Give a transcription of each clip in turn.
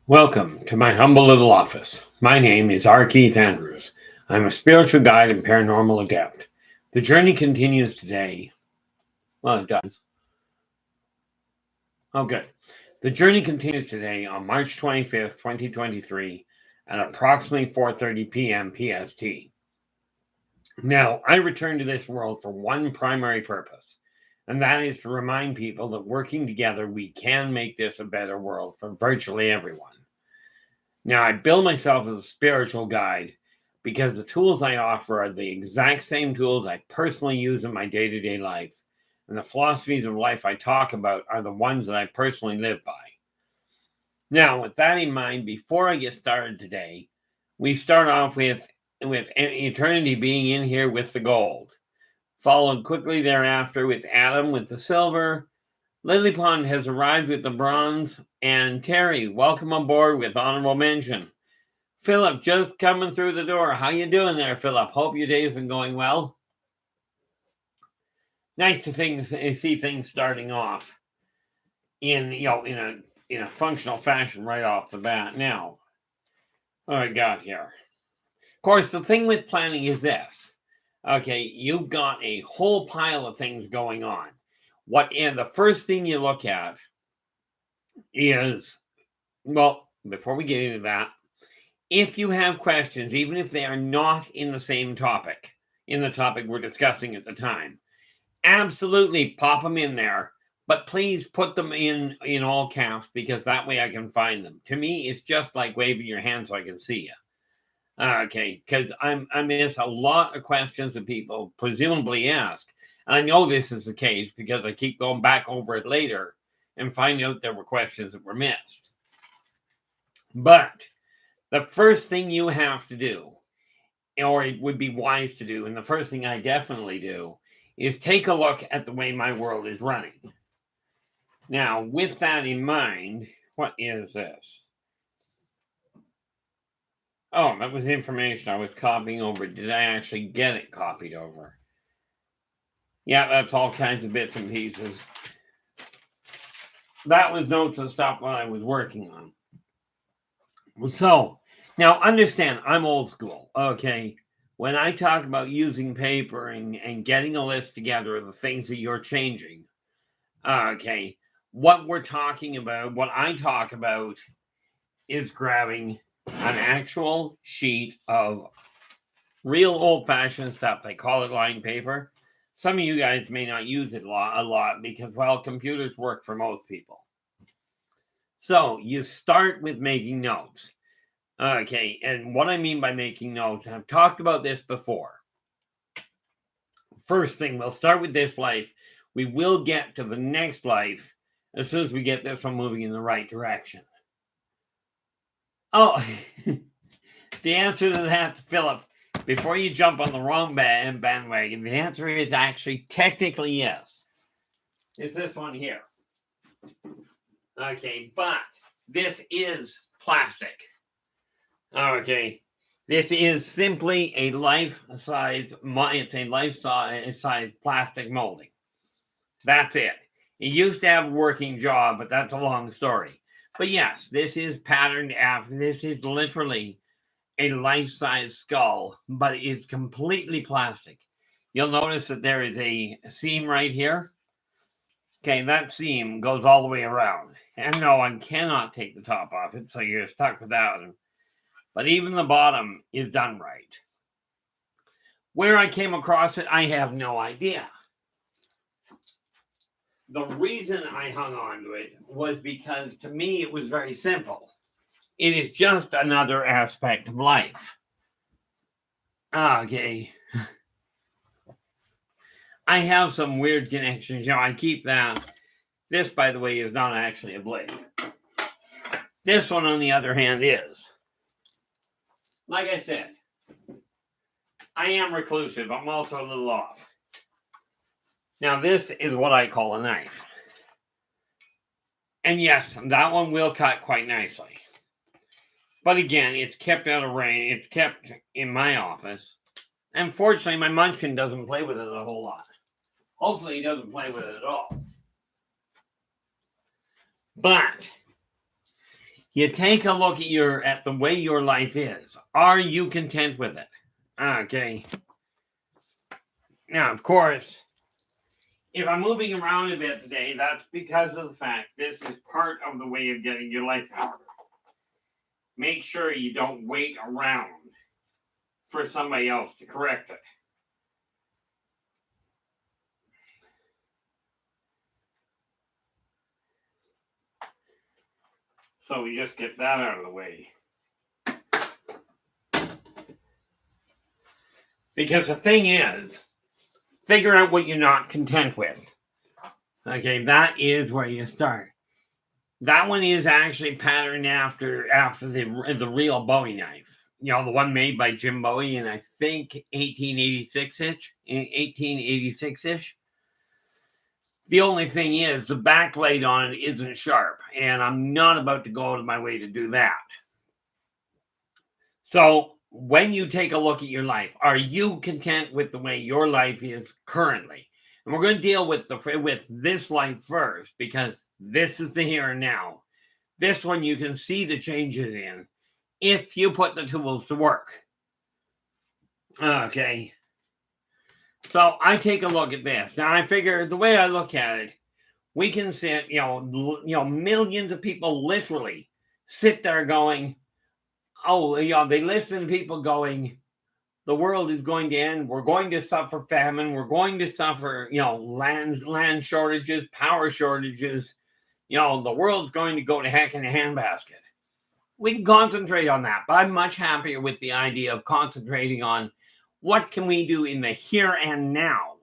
Welcome to my humble little office. My name is R. Keith Andrews. I'm a spiritual guide and paranormal adept. The journey continues today. Well, it does. Oh, good. The journey continues today on March 25th, 2023 at approximately 4:30 p.m. PST. Now, I returned to this world for one primary purpose, and that is to remind people that working together, we can make this a better world for virtually everyone. Now, I bill myself as a spiritual guide because the tools I offer are the exact same tools I personally use in my day-to-day life. And the philosophies of life I talk about are the ones that I personally live by. Now, with that in mind, before I get started today, we start off with eternity being in here with the gold, followed quickly thereafter with Adam with the silver. Lily Pond has arrived with the bronze, and Terry, welcome aboard with honorable mention. Philip, just coming through the door. How you doing there, Philip? Hope your day's been going well. Nice to see things starting off in a functional fashion right off the bat. Now, what I got here. Of course, the thing with planning is this. Okay, you've got a whole pile of things going on. And the first thing you look at is, well, before we get into that, if you have questions, even if they are not in the same topic, in the topic we're discussing at the time, absolutely pop them in there, but please put them in all caps because that way I can find them. To me, it's just like waving your hand so I can see you. Okay, because I miss a lot of questions that people presumably ask. And I know this is the case because I keep going back over it later and find out there were questions that were missed. But the first thing you have to do, or it would be wise to do, and the first thing I definitely do, is take a look at the way my world is running. Now, with that in mind, what is this? Oh, that was information I was copying over. Did I actually get it copied over? Yeah, that's all kinds of bits and pieces. That was notes and stuff that I was working on. So, now understand, I'm old school, okay? When I talk about using paper and getting a list together of the things that you're changing, okay, what I talk about is grabbing an actual sheet of real old-fashioned stuff. They call it lined paper. Some of you guys may not use it a lot because, well, computers work for most people. So you start with making notes. Okay, and what I mean by making notes, I've talked about this before. First thing, we'll start with this life. We will get to the next life as soon as we get this one moving in the right direction. Oh, the answer to that, Philip, before you jump on the wrong bandwagon, the answer is actually technically yes. It's this one here. Okay, but this is plastic. Okay, this is simply a life-size plastic molding. That's it. It used to have a working job, but that's a long story. But yes, this is patterned after. This is literally a life-size skull, but it's completely plastic. You'll notice that there is a seam right here. Okay, that seam goes all the way around. And no, one cannot take the top off it, so you're stuck with that one. But even the bottom is done right. Where I came across it, I have no idea. The reason I hung on to it was because to me it was very simple. It is just another aspect of life. Okay. I have some weird connections. I keep that. This, by the way, is not actually a blade. This one, on the other hand, is. Like I said, I am reclusive. I'm also a little off. Now, this is what I call a knife. And yes, that one will cut quite nicely. But again, it's kept out of range. It's kept in my office. And fortunately, my munchkin doesn't play with it a whole lot. Hopefully, he doesn't play with it at all. But You take a look at the way your life is. Are you content with it? Okay. Now, of course, if I'm moving around a bit today, that's because of the fact this is part of the way of getting your life in order. Make sure you don't wait around for somebody else to correct it. So we just get that out of the way. Because the thing is, figure out what you're not content with. Okay, that is where you start. That one is actually patterned after the real Bowie knife. You know, the one made by Jim Bowie in, I think, 1886-ish. The only thing is, the back blade on it isn't sharp, and I'm not about to go out of my way to do that. So, when you take a look at your life, are you content with the way your life is currently? And we're going to deal with this life first, because this is the here and now. This one you can see the changes in if you put the tools to work. Okay. So I take a look at this. Now I figure the way I look at it, we can sit, millions of people literally sit there going, they listen to people going, the world is going to end. We're going to suffer famine. We're going to suffer, land shortages, power shortages. The world's going to go to heck in a handbasket. We can concentrate on that, but I'm much happier with the idea of concentrating on what can we do in the here and now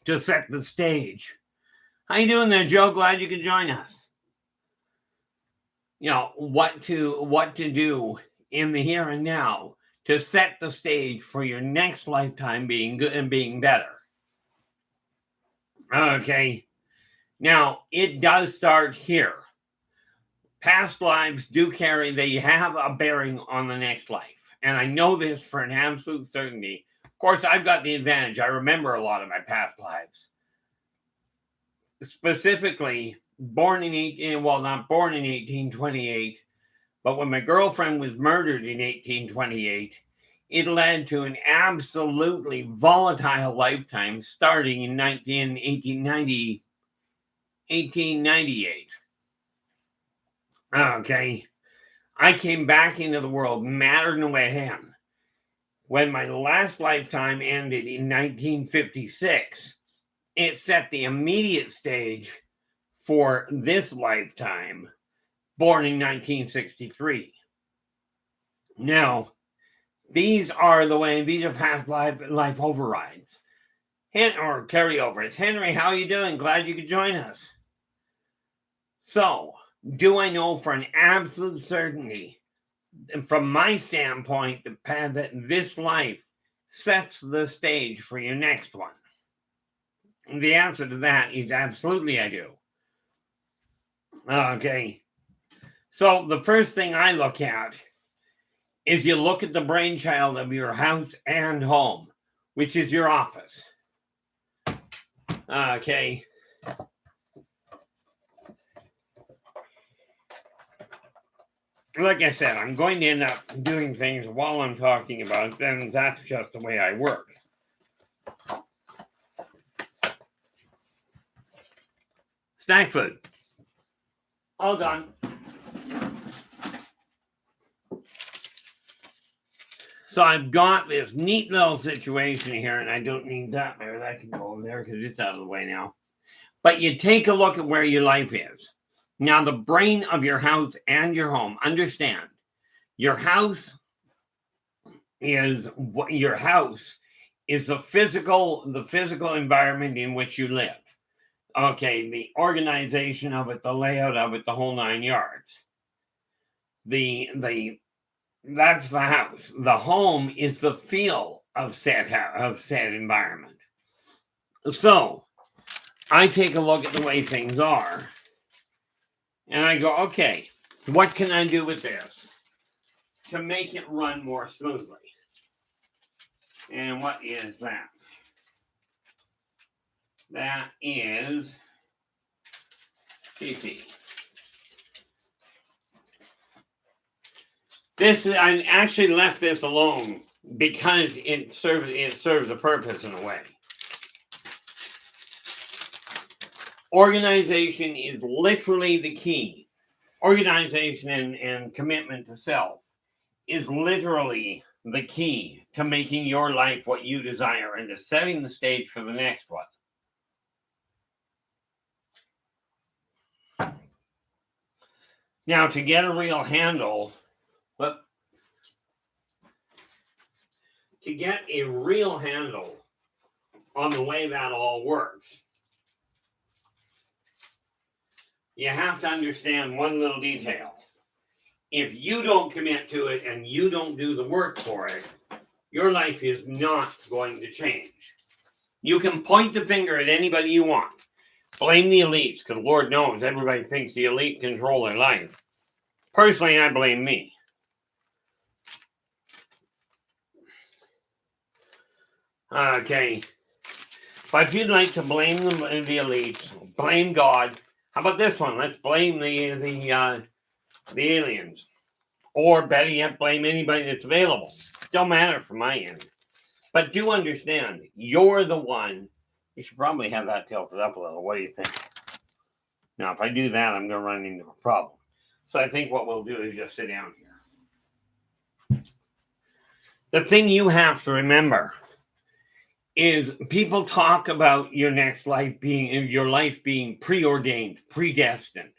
to set the stage. How you doing there, Joe? Glad you could join us. What to do in the here and now to set the stage for your next lifetime being good and being better. Okay. Now, it does start here. Past lives do they have a bearing on the next life. And I know this for an absolute certainty. Of course, I've got the advantage. I remember a lot of my past lives. Specifically, not born in 1828, but when my girlfriend was murdered in 1828, it led to an absolutely volatile lifetime starting in 1898. Okay. I came back into the world madder than a wet hen. When my last lifetime ended in 1956, it set the immediate stage for this lifetime, born in 1963. Now, these are past life overrides. Or carryovers. Henry, how are you doing? Glad you could join us. So, do I know for an absolute certainty, and from my standpoint, that this life sets the stage for your next one? The answer to that is absolutely I do. Okay. So the first thing I look at is you look at the brainchild of your house and home, which is your office. Okay. Like I said, I'm going to end up doing things while I'm talking about it, and that's just the way I work. Snack food. All done. So I've got this neat little situation here, and I don't need that there. That can go over there because it's out of the way now. But you take a look at where your life is. Now, the brain of your house and your home, understand, your house is the physical environment in which you live. Okay, the organization of it, the layout of it, the whole 9 yards. That's the house. The home is the feel of said environment. So, I take a look at the way things are, and I go, okay, what can I do with this to make it run more smoothly? And what is that? That is Fifi. I actually left this alone because it serves a purpose in a way. Organization is literally the key. Organization and commitment to self is literally the key to making your life what you desire and to setting the stage for the next one. Now, to get a real handle, on the way that all works, you have to understand one little detail. If you don't commit to it and you don't do the work for it, your life is not going to change. You can point the finger at anybody you want. Blame the elites, because Lord knows everybody thinks the elite control their life. Personally, I blame me. Okay. But if you'd like to blame the elites, blame God. How about this one? Let's blame the aliens. Or better yet, blame anybody that's available. Don't matter from my end. But do understand, you're the one. You should probably have that tilted up a little. What do you think? Now, if I do that, I'm going to run into a problem. So I think what we'll do is just sit down here. The thing you have to remember is people talk about your life being preordained, predestined.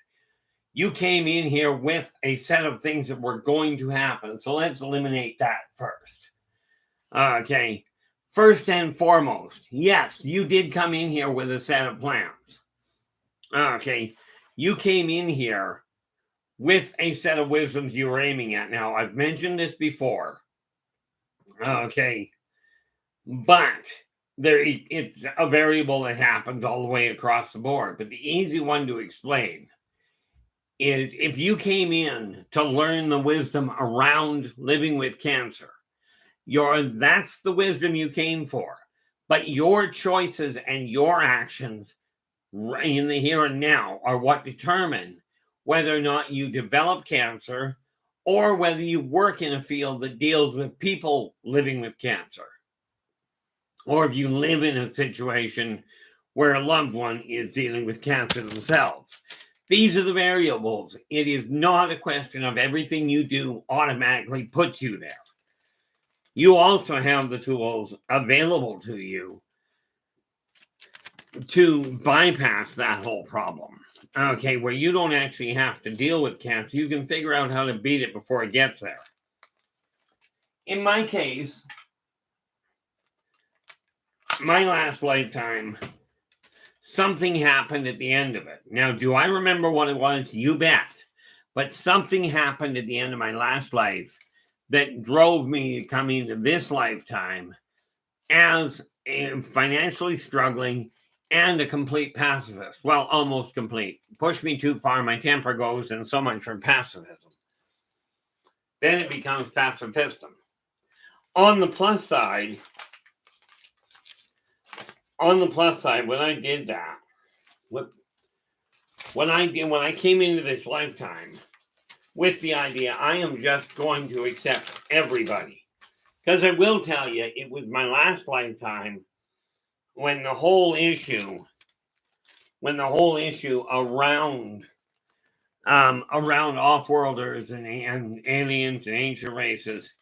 You came in here with a set of things that were going to happen. So let's eliminate that first. Okay. First and foremost, yes, you did come in here with a set of plans. Okay. You came in here with a set of wisdoms you were aiming at. Now, I've mentioned this before. Okay. But it's a variable that happens all the way across the board. But the easy one to explain is if you came in to learn the wisdom around living with cancer, that's the wisdom you came for. But your choices and your actions in the here and now are what determine whether or not you develop cancer or whether you work in a field that deals with people living with cancer. Or if you live in a situation where a loved one is dealing with cancer themselves. These are the variables. It is not a question of everything you do automatically puts you there. You also have the tools available to you to bypass that whole problem. Okay, where you don't actually have to deal with cancer. You can figure out how to beat it before it gets there. In my case, my last lifetime, something happened at the end of it. Now, do I remember what it was? You bet. But something happened at the end of my last life that drove me to come into this lifetime as financially struggling and a complete pacifist. Well, almost complete. Push me too far, my temper goes, and so much for pacifism. Then it becomes pacifism. On the plus side, when I did that, when I came into this lifetime with the idea I am just going to accept everybody, because I will tell you, it was my last lifetime when the whole issue around off-worlders and aliens and ancient races,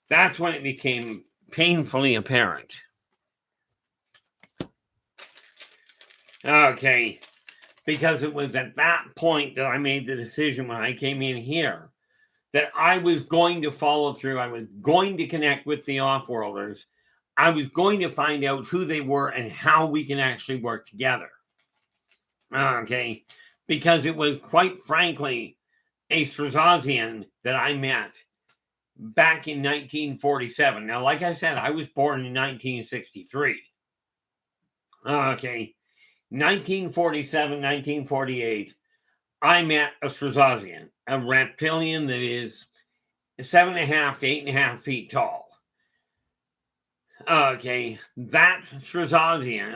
that's when it became painfully apparent. Okay, because it was at that point that I made the decision when I came in here that I was going to follow through. I was going to connect with the off-worlders. I was going to find out who they were and how we can actually work together. Okay, because it was quite frankly a Strazazian that I met back in 1947. Now, like I said, I was born in 1963. Okay, 1947, 1948, I met a Strazazian, a reptilian that is 7.5 to 8.5 feet tall. Okay, that Strazazian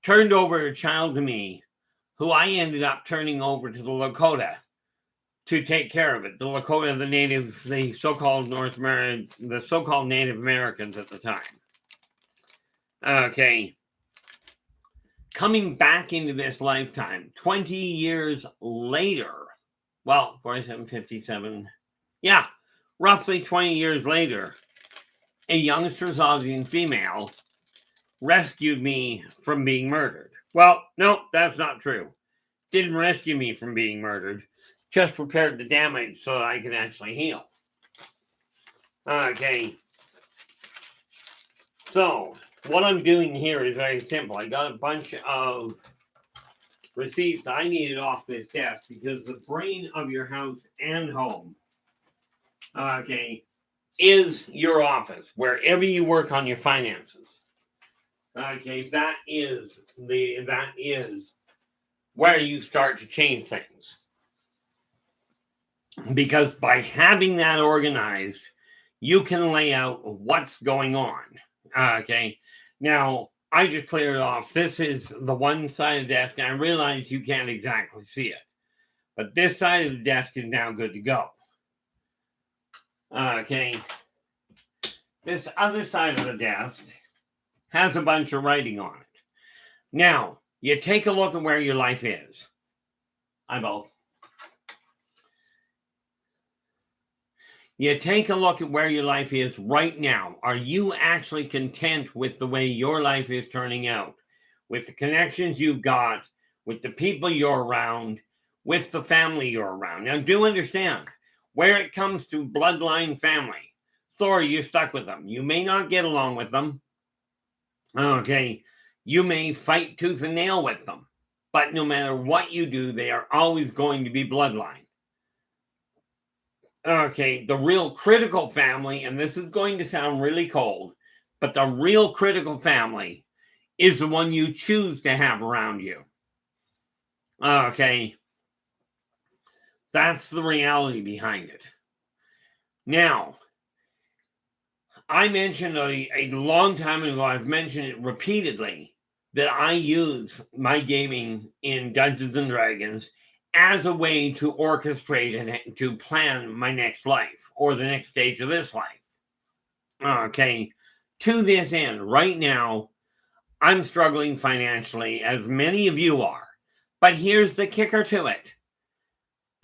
turned over a child to me, who I ended up turning over to the Lakota to take care of it. The Lakota, the native, the so-called the so-called Native Americans at the time. Okay. Coming back into this lifetime, 20 years later, well, 47, 57, yeah, roughly 20 years later, a young Strazovian female rescued me from being murdered. Well, no, that's not true. Didn't rescue me from being murdered, just repaired the damage so I could actually heal. Okay. So, what I'm doing here is very simple. I got a bunch of receipts I needed off this desk because the brain of your house and home, okay, is your office, wherever you work on your finances. Okay, that is where you start to change things. Because by having that organized, you can lay out what's going on. Okay, now I just cleared it off. This is the one side of the desk, and I realize you can't exactly see it, but this side of the desk is now good to go. Okay, this other side of the desk has a bunch of writing on it. Now, you take a look at where your life is. I both. You take a look at where your life is right now. Are you actually content with the way your life is turning out? With the connections you've got, with the people you're around, with the family you're around. Now, do understand, where it comes to bloodline family, sorry, you're stuck with them. You may not get along with them. Okay, you may fight tooth and nail with them. But no matter what you do, they are always going to be bloodline. Okay, the real critical family, and this is going to sound really cold, but the real critical family is the one you choose to have around you. Okay, that's the reality behind it. Now, I mentioned a long time ago, I've mentioned it repeatedly, that I use my gaming in Dungeons and Dragons as a way to orchestrate and to plan my next life or the next stage of this life. Okay, to this end, right now, I'm struggling financially, as many of you are. But here's the kicker to it.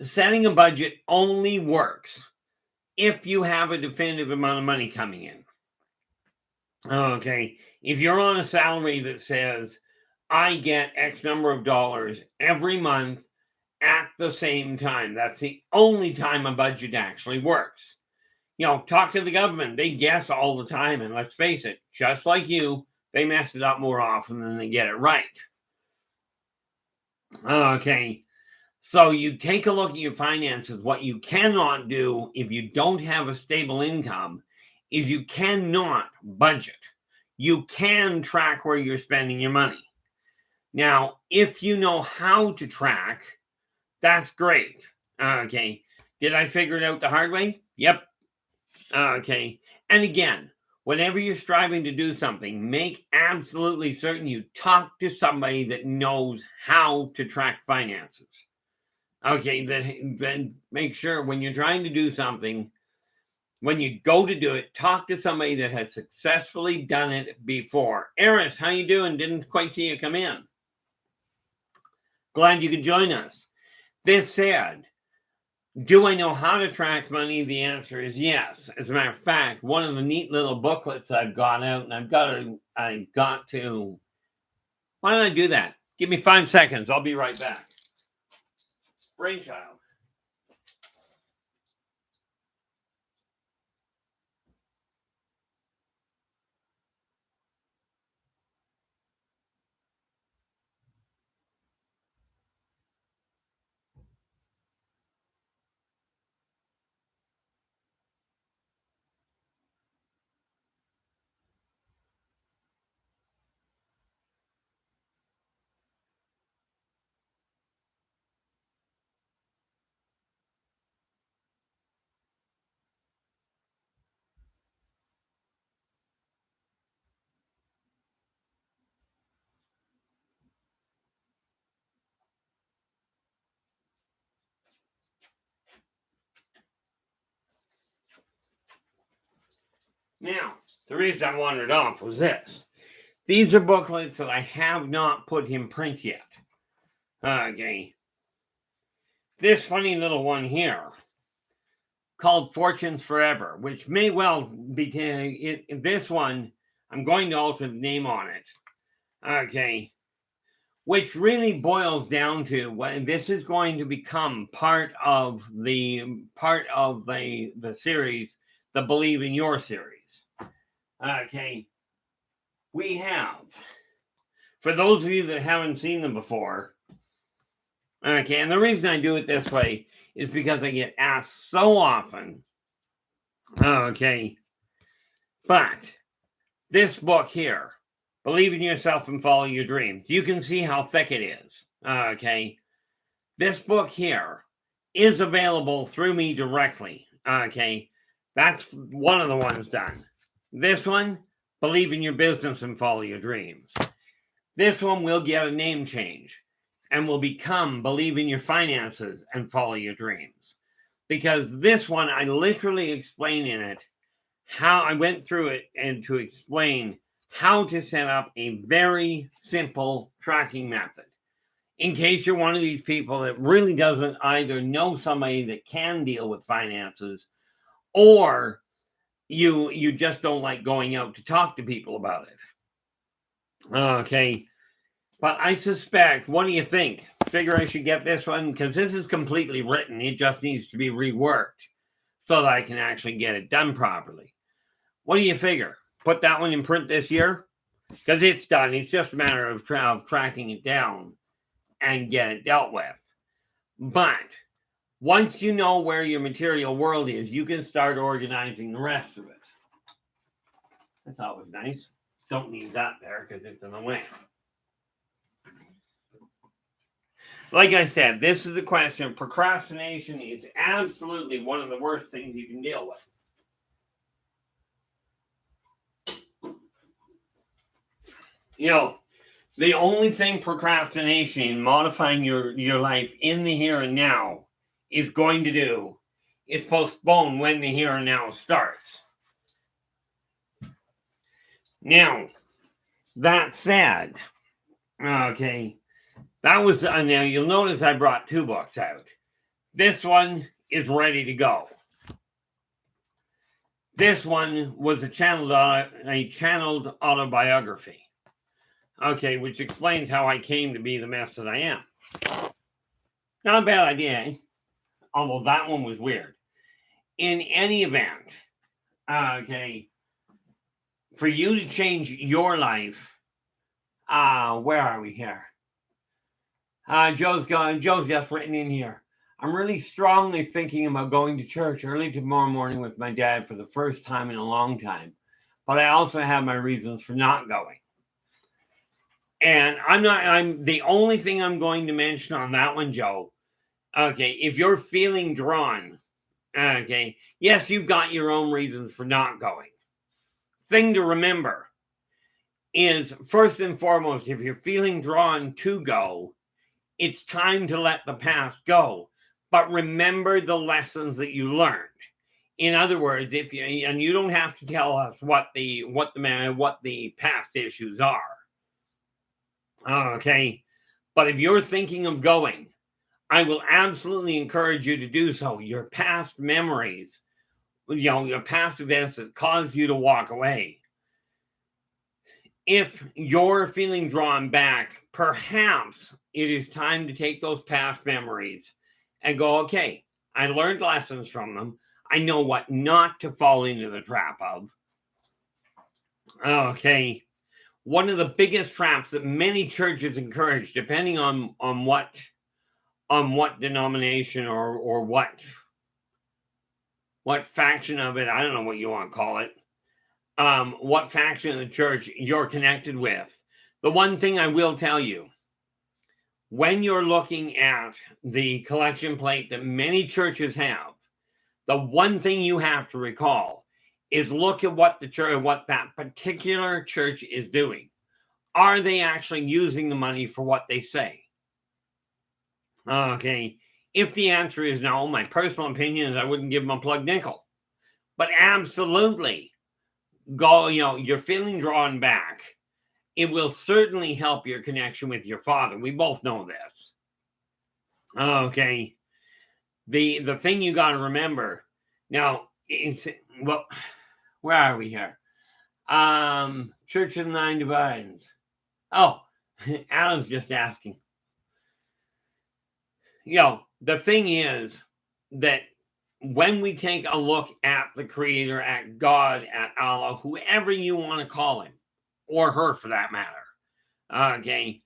Setting a budget only works if you have a definitive amount of money coming in. Okay, if you're on a salary that says, I get X number of dollars every month at the same time, that's the only time a budget actually works. You know, talk to the government. They guess all the time. And let's face it, just like you, they mess it up more often than they get it right. Okay. So you take a look at your finances. What you cannot do if you don't have a stable income is you cannot budget. You can track where you're spending your money. Now, if you know how to track, that's great. Okay. Did I figure it out the hard way? Yep. Okay. And again, whenever you're striving to do something, make absolutely certain you talk to somebody that knows how to track finances. Okay. Then make sure when you're trying to do something, when you go to do it, talk to somebody that has successfully done it before. Eris, how you doing? Didn't quite see you come in. Glad you could join us. This said, do I know how to track money? The answer is yes. As a matter of fact, one of the neat little booklets I've got out, and I've got to, why don't I do that? Give me 5 seconds. I'll be right back. Brainchild. Now, the reason I wandered off was this. These are booklets that I have not put in print yet. Okay. This funny little one here, called Fortunes Forever, which may well be, this one, I'm going to alter the name on it. Okay. Which really boils down to, this is going to become part of the series, the Believe in Your series. Okay. We have, for those of you that haven't seen them before, okay, and the reason I do it this way is because I get asked so often, okay, but this book here, Believe in Yourself and Follow Your Dreams, you can see how thick it is, okay. This book here is available through me directly, okay. That's one of the ones done. This one, Believe in Your Business and Follow Your Dreams. This one will get a name change and will become Believe in Your Finances and Follow Your Dreams. Because this one, I literally explain in it how I went through it and to explain how to set up a very simple tracking method. In case you're one of these people that really doesn't either know somebody that can deal with finances, or you just don't like going out to talk to people about it. Okay. But I suspect, what do you think? Figure I should get this one? Because this is completely written. It just needs to be reworked so that I can actually get it done properly. What do you figure? Put that one in print this year? Because it's done. It's just a matter of tracking it down and get it dealt with. But once you know where your material world is, you can start organizing the rest of it. That's always nice. Don't need that there because it's in the way. Like I said, this is a question. Procrastination is absolutely one of the worst things you can deal with. You know, the only thing procrastination in modifying your life in the here and now is going to do is postpone when the here and now starts. Now, that said, okay, that was, now you'll notice I brought two books out. This one is ready to go. This one was a channeled autobiography. Okay, which explains how I came to be the mess that I am. Not a bad idea, eh? Although that one was weird. In any event, okay, for you to change your life, where are we here? Joe's just written in here. I'm really strongly thinking about going to church early tomorrow morning with my dad for the first time in a long time. But I also have my reasons for not going. And I'm the only thing I'm going to mention on that one, Joe. Okay, if you're feeling drawn, okay, yes, you've got your own reasons for not going. Thing to remember is, first and foremost, if you're feeling drawn to go, it's time to let the past go. But remember the lessons that you learned. In other words, and you don't have to tell us what the past issues are. Okay, but if you're thinking of going, I will absolutely encourage you to do so. Your past memories, your past events that caused you to walk away. If you're feeling drawn back, perhaps it is time to take those past memories and go, okay, I learned lessons from them. I know what not to fall into the trap of. Okay. One of the biggest traps that many churches encourage, depending on what denomination or what faction of it, I don't know what you want to call it, what faction of the church you're connected with. The one thing I will tell you, when you're looking at the collection plate that many churches have, the one thing you have to recall is look at what that particular church is doing. Are they actually using the money for what they say? Okay. If the answer is no, my personal opinion is I wouldn't give them a plug nickel. But absolutely, you're feeling drawn back, it will certainly help your connection with your father. We both know this. Okay. The thing you got to remember now is, well, where are we here? Church of the Nine Divines. Oh, Adam's just asking. The thing is that when we take a look at the Creator, at God, at Allah, whoever you want to call him, or her for that matter, okay,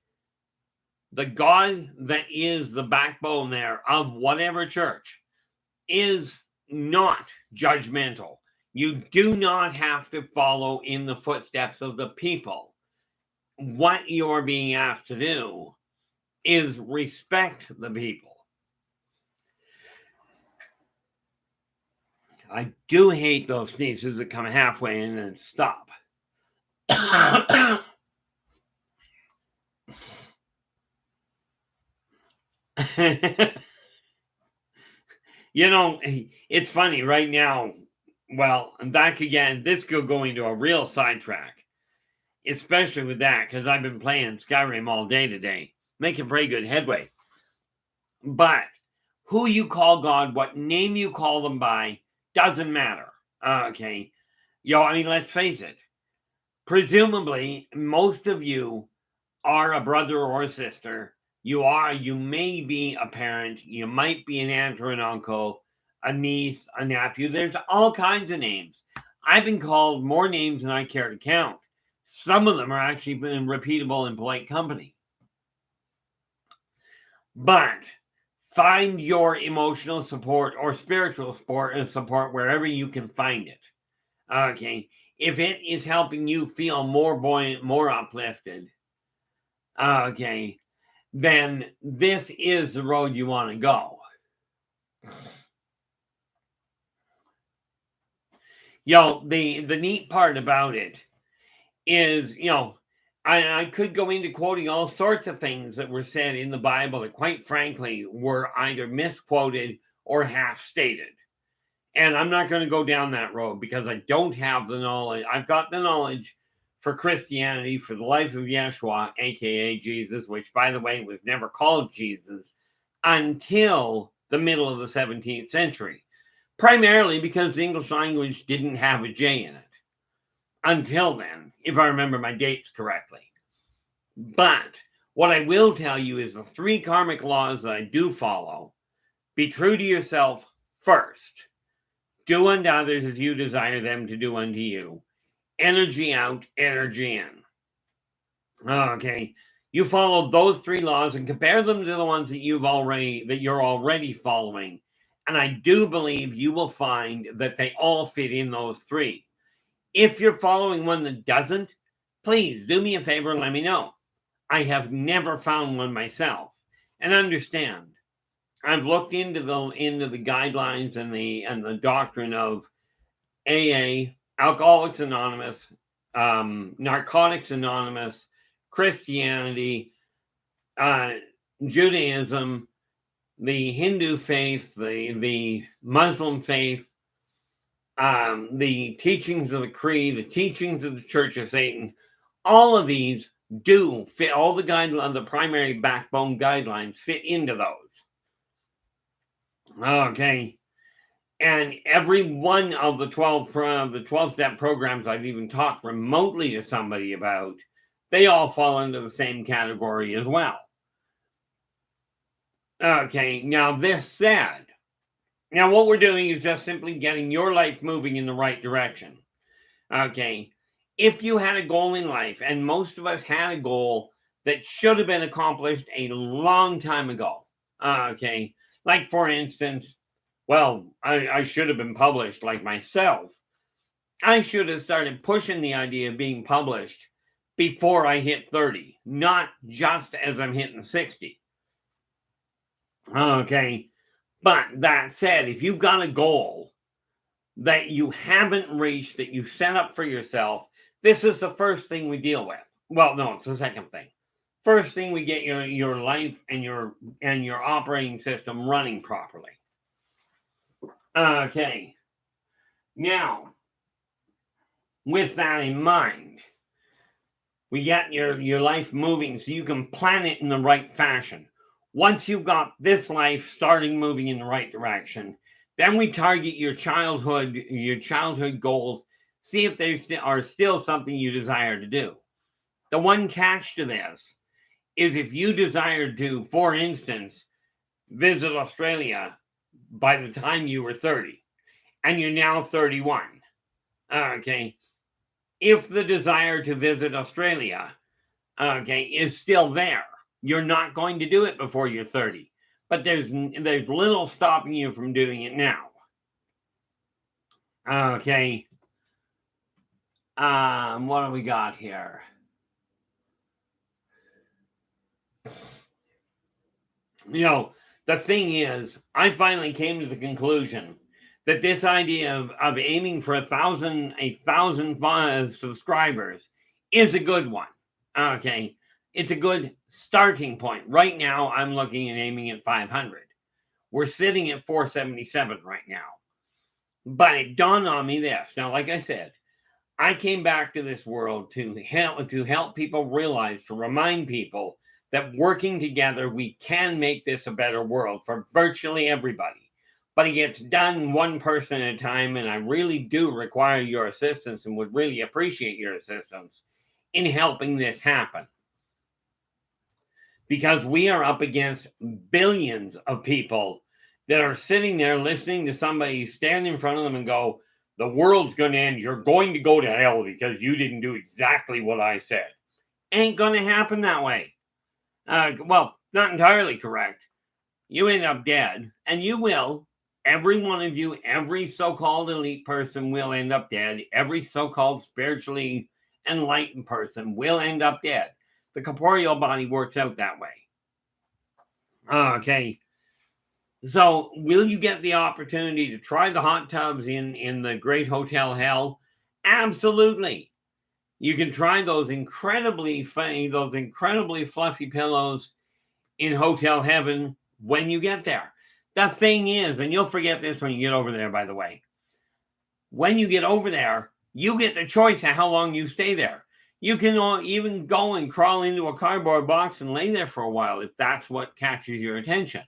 the God that is the backbone there of whatever church is not judgmental. You do not have to follow in the footsteps of the people. What you're being asked to do is respect the people. I do hate those sneezes that come halfway in and stop. It's funny right now. Well, I'm back again. This could go into a real sidetrack, especially with that, because I've been playing Skyrim all day today, making pretty good headway. But who you call God, what name you call them by, doesn't matter. Okay. Let's face it. Presumably, most of you are a brother or a sister. You may be a parent. You might be an aunt or an uncle, a niece, a nephew. There's all kinds of names. I've been called more names than I care to count. Some of them are actually been repeatable in polite company. But find your emotional support or spiritual support wherever you can find it. Okay. If it is helping you feel more buoyant, more uplifted, okay, then this is the road you want to go. The neat part about it is, I could go into quoting all sorts of things that were said in the Bible that, quite frankly, were either misquoted or half stated. And I'm not going to go down that road because I don't have the knowledge. I've got the knowledge for Christianity, for the life of Yeshua, aka Jesus, which, by the way, was never called Jesus until the middle of the 17th century. Primarily because the English language didn't have a J in it. Until then, if I remember my dates correctly. But what I will tell you is the 3 karmic laws that I do follow. Be true to yourself first. Do unto others as you desire them to do unto you. Energy out, energy in. Okay. You follow those 3 laws and compare them to the ones that you're already following. And I do believe you will find that they all fit in those 3. If you're following one that doesn't, please do me a favor and let me know. I have never found one myself. And understand, I've looked into the guidelines and the doctrine of AA, Alcoholics Anonymous, Narcotics Anonymous, Christianity, Judaism, the Hindu faith, the Muslim faith, the teachings of the Creed, the teachings of the Church of Satan. All of these do fit. All the guidelines, the primary backbone guidelines, fit into those. Okay. And every one of the 12-step programs I've even talked remotely to somebody about, they all fall into the same category as well. Okay, now this said, what we're doing is just simply getting your life moving in the right direction. Okay, if you had a goal in life, and most of us had a goal that should have been accomplished a long time ago. Okay, like for instance, I should have been published like myself. I should have started pushing the idea of being published before I hit 30, not just as I'm hitting 60. Okay. But that said, if you've got a goal that you haven't reached, that you set up for yourself, this is the first thing we deal with. Well, no, it's the second thing. First thing, we get your life and your operating system running properly. Okay. Now, with that in mind, we get your life moving so you can plan it in the right fashion. Once you've got this life starting moving in the right direction, then we target your childhood goals, see if they are still something you desire to do. The one catch to this is if you desire to, for instance, visit Australia by the time you were 30 and you're now 31, okay, if the desire to visit Australia, okay, is still there, you're not going to do it before you're 30. But there's little stopping you from doing it now. Okay. What do we got here? You know, the thing is, I finally came to the conclusion that this idea of aiming for 1,000 subscribers is a good one. Okay. It's a good starting point. Right now, I'm looking at aiming at 500. We're sitting at 477 right now. But it dawned on me this. Now, like I said, I came back to this world to help people realize, to remind people that working together, we can make this a better world for virtually everybody. But it gets done one person at a time, and I really do require your assistance and would really appreciate your assistance in helping this happen. Because we are up against billions of people that are sitting there listening to somebody stand in front of them and go, the world's going to end. You're going to go to hell because you didn't do exactly what I said. Ain't going to happen that way. Well, not entirely correct. You end up dead, and you will. Every one of you, every so-called elite person will end up dead. Every so-called spiritually enlightened person will end up dead. The corporeal body works out that way. Okay. So will you get the opportunity to try the hot tubs in the Great Hotel Hell? Absolutely. You can try those incredibly fluffy pillows in Hotel Heaven when you get there. The thing is, and you'll forget this when you get over there, by the way, when you get over there, you get the choice of how long you stay there. You can even go and crawl into a cardboard box and lay there for a while if that's what catches your attention.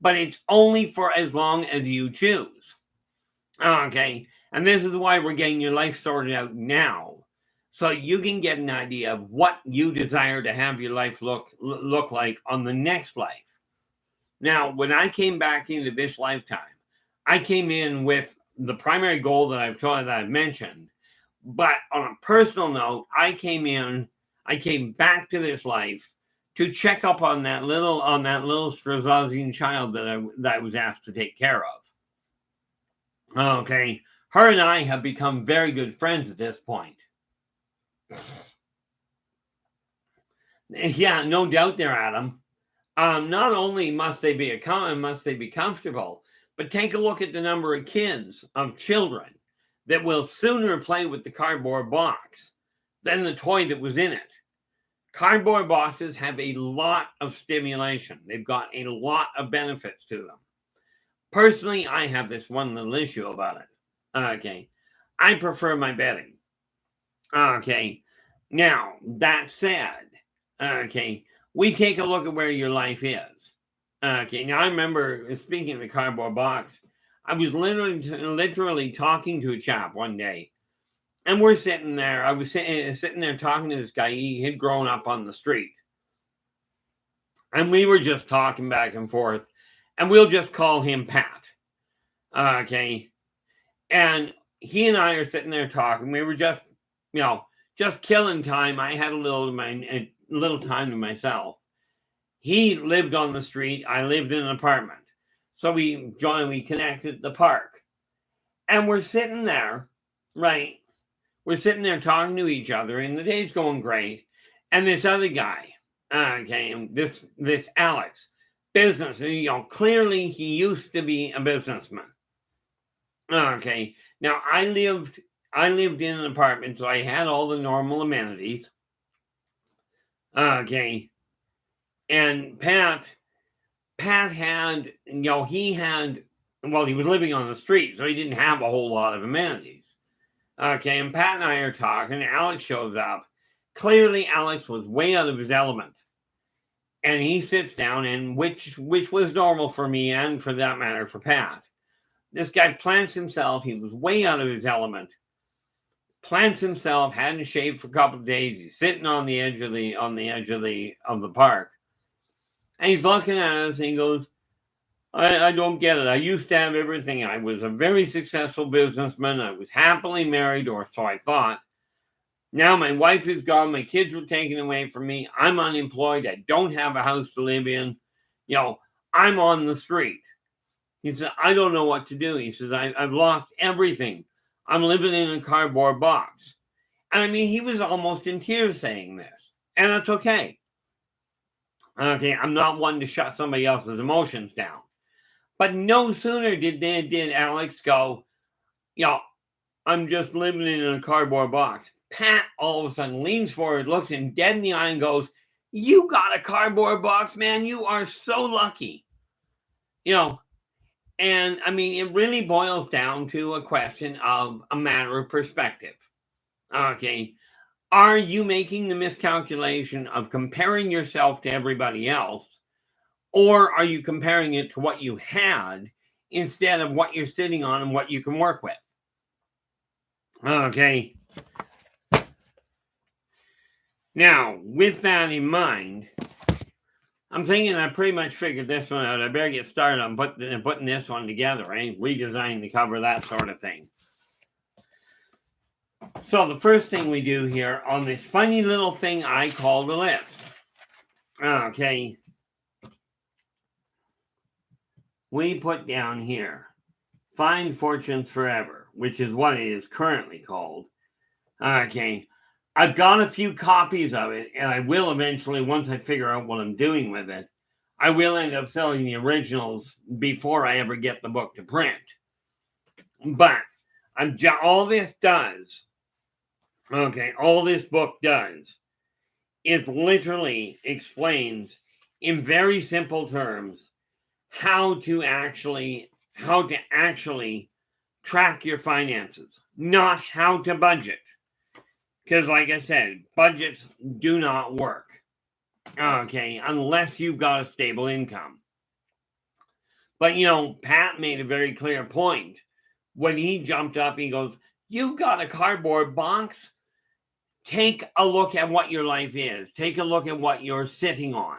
But it's only for as long as you choose. Okay, and this is why we're getting your life sorted out now, so you can get an idea of what you desire to have your life look like on the next life. Now, when I came back into this lifetime, I came in with the primary goal that I've mentioned. But on a personal note, I came back to this life to check up on that little Strazazian child that I was asked to take care of. Okay, her and I have become very good friends at this point. Yeah, no doubt there, Adam. Not only must they be comfortable, but take a look at the number of children that will sooner play with the cardboard box than the toy that was in it. Cardboard boxes have a lot of stimulation. They've got a lot of benefits to them. Personally, I have this one little issue about it. Okay. I prefer my bedding. Okay. Now, that said, okay, we take a look at where your life is. Okay. Now, I remember, speaking of the cardboard box, I was literally talking to a chap one day, and we're sitting there. I was sitting there talking to this guy. He had grown up on the street, and we were just talking back and forth, and we'll just call him Pat. Okay, and he and I are sitting there talking. We were just killing time. I had a little time to myself. He lived on the street. I lived in an apartment. So we connected at the park. And we're sitting there, right? We're sitting there talking to each other, and the day's going great. And this other guy, okay, this Alex, business, clearly he used to be a businessman. Okay. Now I lived in an apartment, so I had all the normal amenities. Okay. And Pat had, he was living on the street, so he didn't have a whole lot of amenities. Okay, and Pat and I are talking, and Alex shows up. Clearly, Alex was way out of his element. And he sits down, and which was normal for me and for that matter for Pat. This guy plants himself. He was way out of his element. Plants himself, hadn't shaved for a couple of days. He's sitting on the edge of the park. And he's looking at us and he goes, I don't get it. I used to have everything. I was a very successful businessman. I was happily married, or so I thought. Now my wife is gone. My kids were taken away from me. I'm unemployed. I don't have a house to live in. I'm on the street. He said, I don't know what to do. He says, I've lost everything. I'm living in a cardboard box. And I mean, he was almost in tears saying this. And that's okay. Okay, I'm not one to shut somebody else's emotions down. But no sooner did Alex go, I'm just living in a cardboard box. Pat all of a sudden leans forward, looks him dead in the eye and goes, you got a cardboard box, man. You are so lucky. And I mean, it really boils down to a question of a matter of perspective. Okay. Are you making the miscalculation of comparing yourself to everybody else? Or are you comparing it to what you had instead of what you're sitting on and what you can work with? Okay. Now, with that in mind, I'm thinking I pretty much figured this one out. I better get started on putting this one together, right? Redesigning the cover, that sort of thing. So the first thing we do here on this funny little thing I call the list. Okay. We put down here, Find Fortunes Forever, which is what it is currently called. Okay. I've got a few copies of it, and I will eventually, once I figure out what I'm doing with it, I will end up selling the originals before I ever get the book to print. But all this book does, it literally explains in very simple terms how to actually track your finances, not how to budget. Because like I said, budgets do not work, okay, unless you've got a stable income. But, Pat made a very clear point. When he jumped up, he goes, you've got a cardboard box? Take a look at what your life is. Take a look at what you're sitting on.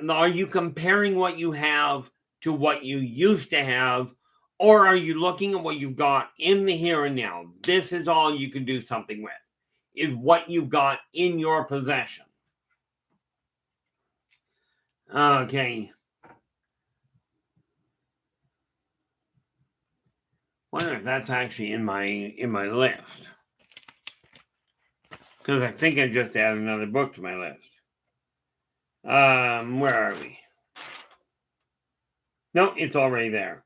Are you comparing what you have to what you used to have? Or are you looking at what you've got in the here and now? This is all you can do something with, is what you've got in your possession. Okay. Wonder if that's actually in my list. Because I think I just added another book to my list. Where are we? No, it's already there.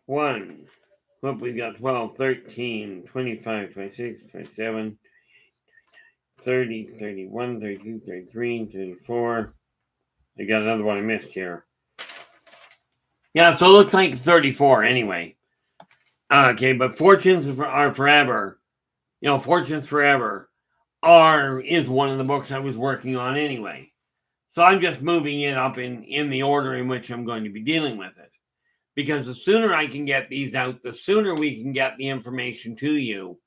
We got 12, 13, 25, 26, 27, 30, 31, 32, 33, 34. I got another one I missed here. Yeah, so it looks like 34 anyway. Okay, but Fortunes Are Forever. Fortunes Forever is one of the books I was working on anyway. So I'm just moving it up in the order in which I'm going to be dealing with it. Because the sooner I can get these out, the sooner we can get the information to you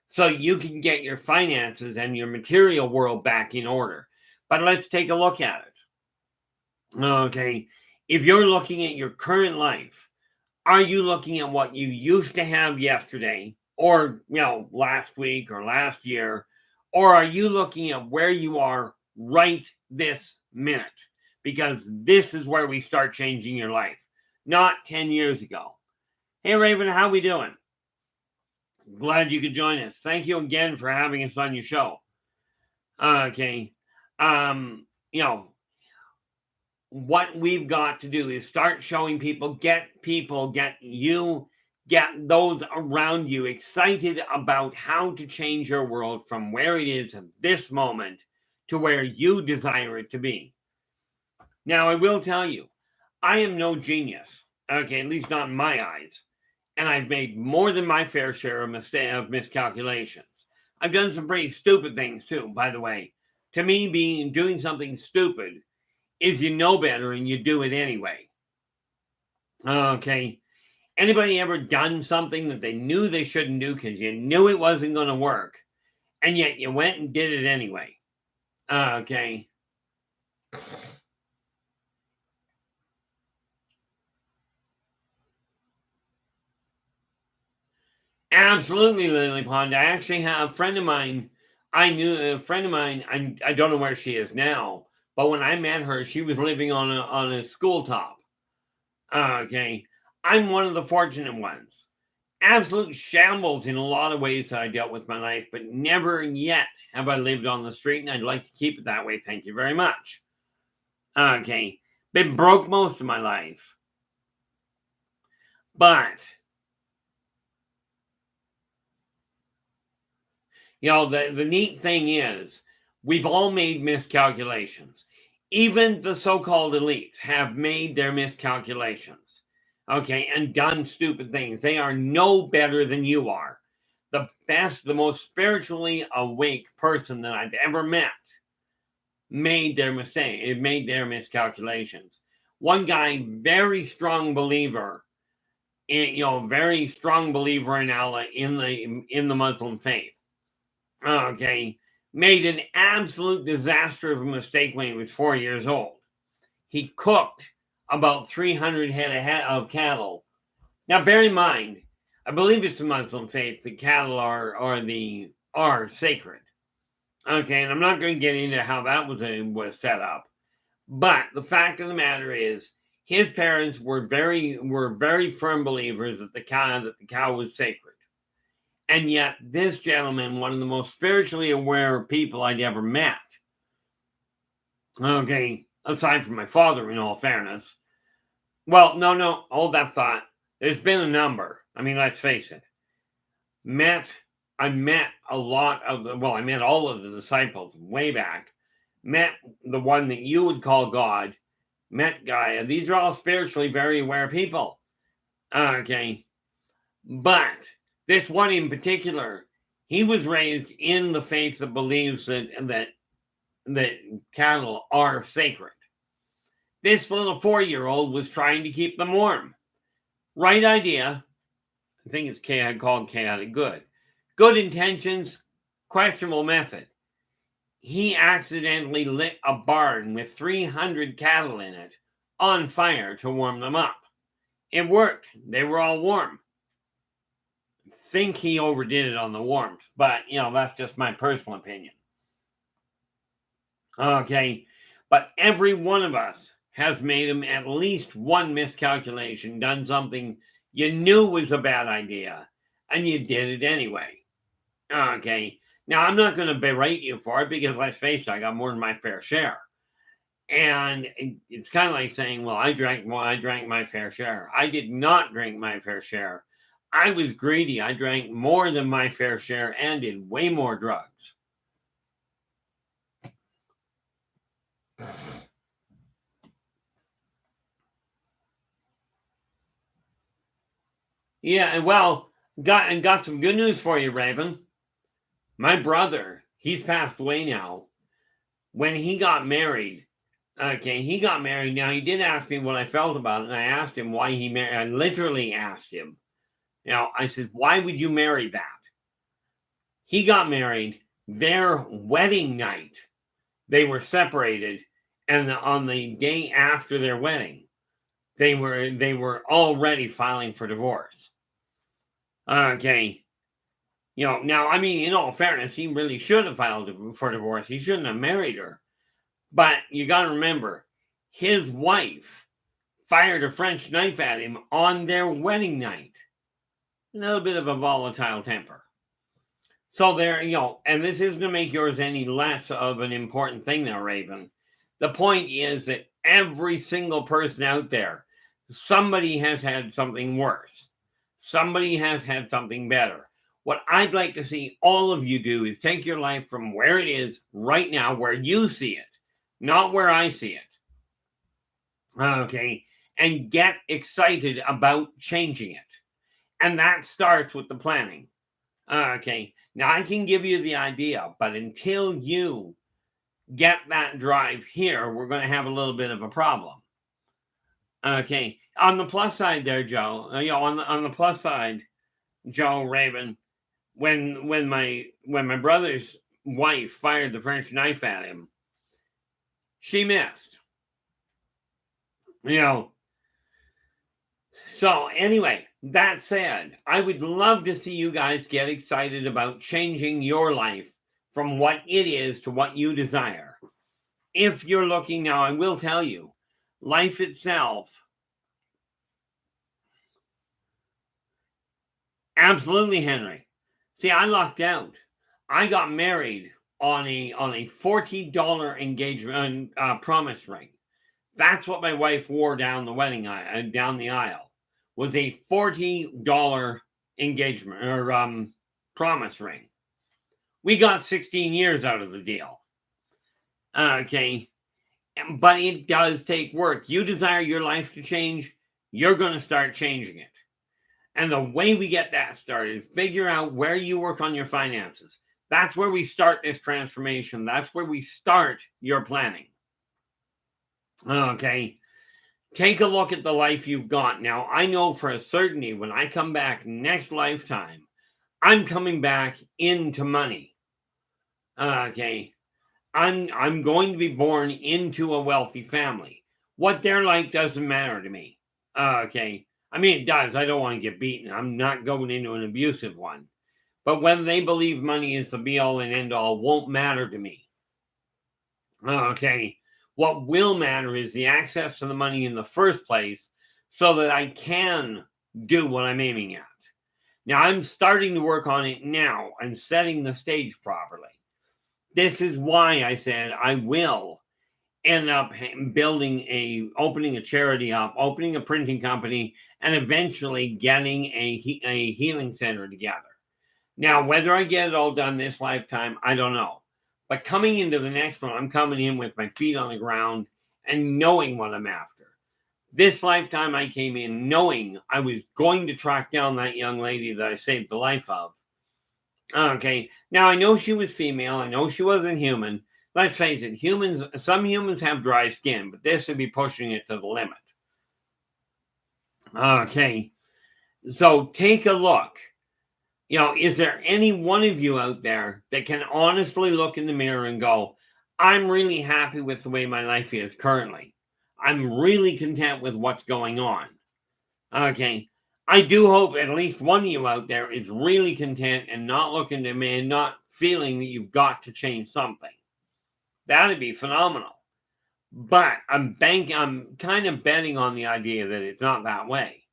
so you can get your finances and your material world back in order. But let's take a look at it. Okay, if you're looking at your current life, are you looking at what you used to have yesterday or, last week or last year? Or are you looking at where you are right this minute? Because this is where we start changing your life. Not 10 years ago. Hey, Raven, how we doing? Glad you could join us. Thank you again for having us on your show. Okay. What we've got to do is start showing people, get those around you excited about how to change your world from where it is at this moment to where you desire it to be. Now, I will tell you, I am no genius, okay, at least not in my eyes. And I've made more than my fair share of miscalculations. I've done some pretty stupid things too, by the way. To me, doing something stupid is you know better and you do it anyway. Okay. Anybody ever done something that they knew they shouldn't do because you knew it wasn't going to work, and yet you went and did it anyway? Okay. Absolutely, Lily Pond. I actually have a friend of mine. I don't know where she is now, but when I met her, she was living on a school top. Okay. I'm one of the fortunate ones. Absolute shambles in a lot of ways that I dealt with my life, but never yet have I lived on the street, and I'd like to keep it that way. Thank you very much. Okay. Been broke most of my life. But, the neat thing is, we've all made miscalculations. Even the so-called elites have made their miscalculations. Okay, and done stupid things. They are no better than you are. The best, the most spiritually awake person that I've ever met made their miscalculations. One guy, very strong believer very strong believer in Allah, in the Muslim faith. Okay, made an absolute disaster of a mistake when he was 4 years old. He cooked about 300 head of cattle. Now, bear in mind, I believe it's the Muslim faith. The cattle are sacred. Okay, and I'm not going to get into how that was set up, but the fact of the matter is, his parents were very firm believers that the cow was sacred, and yet this gentleman, one of the most spiritually aware people I'd ever met, okay, aside from my father, in all fairness. Well, no, hold that thought. There's been a number. I mean, let's face it. I met I met all of the disciples way back. Met the one that you would call God. Met Gaia. These are all spiritually very aware people. Okay. But this one in particular, he was raised in the faith that believes that cattle are sacred. This little 4-year-old was trying to keep them warm. Right idea. I think it's called chaotic good. Good intentions, questionable method. He accidentally lit a barn with 300 cattle in it on fire to warm them up. It worked. They were all warm. Think he overdid it on the warmth, but that's just my personal opinion. Okay, but every one of us has made at least one miscalculation, done something you knew was a bad idea, and you did it anyway. Okay, now I'm not going to berate you for it, because let's face it, I got more than my fair share. And it's kind of like saying, well, I drank my fair share. I did not drink my fair share. I was greedy. I drank more than my fair share and did way more drugs. Yeah, and well, got some good news for you, Raven. My brother, he's passed away now. When he got married, he got married. Now, he did ask me what I felt about it, and I asked him why he married. I literally asked him. I said, why would you marry that? He got married their wedding night. They were separated, and on the day after their wedding, they were already filing for divorce. Okay. Now, I mean, in all fairness, he really should have filed for divorce. He shouldn't have married her. But you got to remember, his wife fired a French knife at him on their wedding night. A little bit of a volatile temper. So there, and this isn't to make yours any less of an important thing there, Raven. The point is that every single person out there, somebody has had something worse. Somebody has had something better. What I'd like to see all of you do is take your life from where it is right now, where you see it, not where I see it. Okay, and get excited about changing it. And that starts with the planning. Okay. Now I can give you the idea, but until you get that drive here, we're going to have a little bit of a problem. Okay. On the plus side there, Joe, on the plus side, Joe Raven, when my brother's wife fired the French knife at him, she missed. So anyway, that said, I would love to see you guys get excited about changing your life from what it is to what you desire. If you're looking now, I will tell you, life itself, absolutely, Henry. See, I lucked out. I got married on a $40 engagement promise ring. That's what my wife wore down the wedding aisle, down the aisle, was a $40 engagement or promise ring. We got 16 years out of the deal. Okay. But it does take work. You desire your life to change, you're going to start changing it. And the way we get that started, figure out where you work on your finances. That's where we start this transformation. That's where we start your planning. Okay. Take a look at the life you've got. Now, I know for a certainty when I come back next lifetime, I'm coming back into money. Okay. I'm going to be born into a wealthy family. What they're like doesn't matter to me. Okay. I mean, it does. I don't want to get beaten. I'm not going into an abusive one. But whether they believe money is the be all and end all won't matter to me. Okay. What will matter is the access to the money in the first place so that I can do what I'm aiming at. Now, I'm starting to work on it now and setting the stage properly. This is why I said I will end up opening a charity up, opening a printing company, and eventually getting a healing center together. Now, whether I get it all done this lifetime, I don't know. But coming into the next one, I'm coming in with my feet on the ground and knowing what I'm after. This lifetime, I came in knowing I was going to track down that young lady that I saved the life of. Okay, now I know she was female. I know she wasn't human. Let's face it, some humans have dry skin, but this would be pushing it to the limit. Okay, so take a look. Is there any one of you out there that can honestly look in the mirror and go, I'm really happy with the way my life is currently. I'm really content with what's going on. Okay. I do hope at least one of you out there is really content and not looking to me and not feeling that you've got to change something. That'd be phenomenal. But I'm kind of betting on the idea that it's not that way.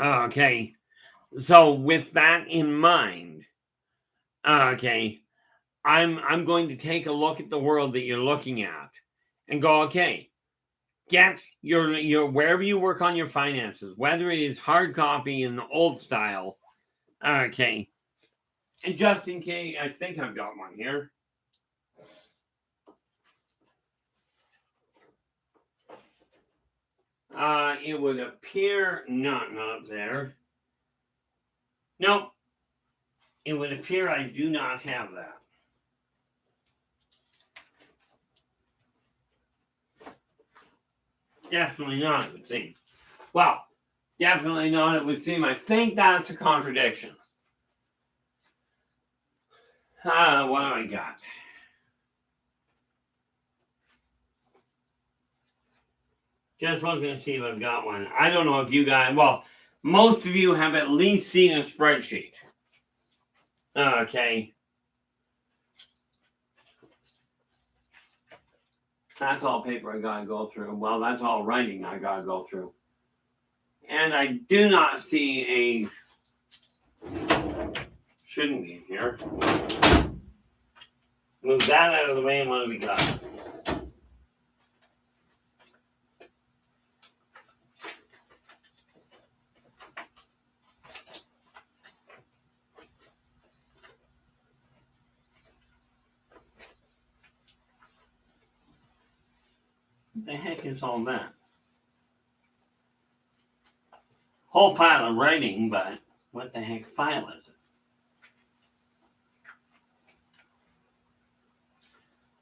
Okay. So with that in mind, okay, I'm going to take a look at the world that you're looking at and go, okay, get your wherever you work on your finances, whether it is hard copy in the old style, okay. And just in case, I think I've got one here. It would appear not there. Nope. It would appear I do not have that. Definitely not, it would seem. Well, definitely not, it would seem. I think that's a contradiction. What do I got? Just looking to see if I've got one. I don't know if you guys, well, most of you have at least seen a spreadsheet. Okay. That's all paper I gotta go through. Well, that's all writing I gotta go through. And I do not see shouldn't be in here. Move that out of the way, and what do we got? What the heck is all that? whole pile of writing, but what the heck file is it?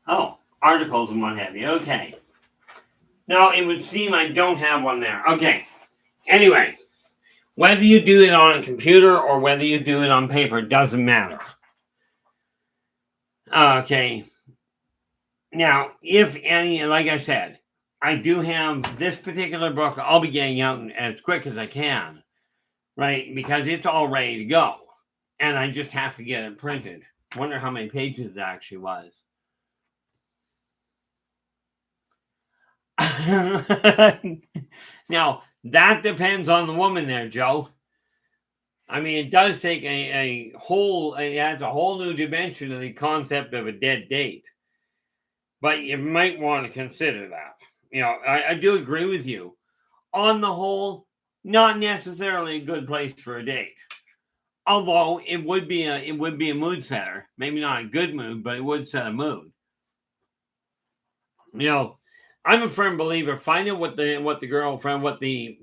Oh, articles and what have you. Okay. Now, it would seem I don't have one there. Okay. Anyway, whether you do it on a computer or whether you do it on paper, doesn't matter. Okay. Now, if any, like I said, I do have this particular book. I'll be getting out as quick as I can, right? Because it's all ready to go. And I just have to get it printed. Wonder how many pages it actually was. Now, that depends on the woman there, Joe. I mean, it does take it adds a whole new dimension to the concept of a dead date. But you might want to consider that. You know, I do agree with you. On the whole, not necessarily a good place for a date. Although it would be a mood setter. Maybe not a good mood, but it would set a mood. You know, I'm a firm believer. Find out what the girlfriend, what the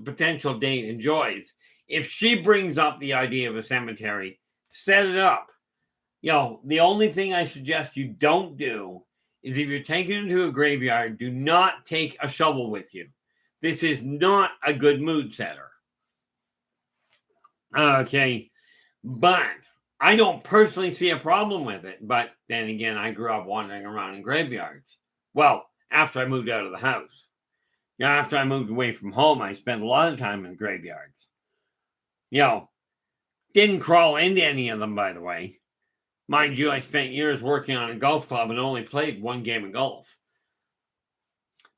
potential date enjoys. If she brings up the idea of a cemetery, set it up. You know, the only thing I suggest you don't do is if you're taking it to a graveyard, do not take a shovel with you. This is not a good mood setter. Okay, but I don't personally see a problem with it. But then again, I grew up wandering around in graveyards. Well, after I moved out of the house. You know, after I moved away from home, I spent a lot of time in graveyards. You know, didn't crawl into any of them, by the way. Mind you, I spent years working on a golf club and only played one game of golf.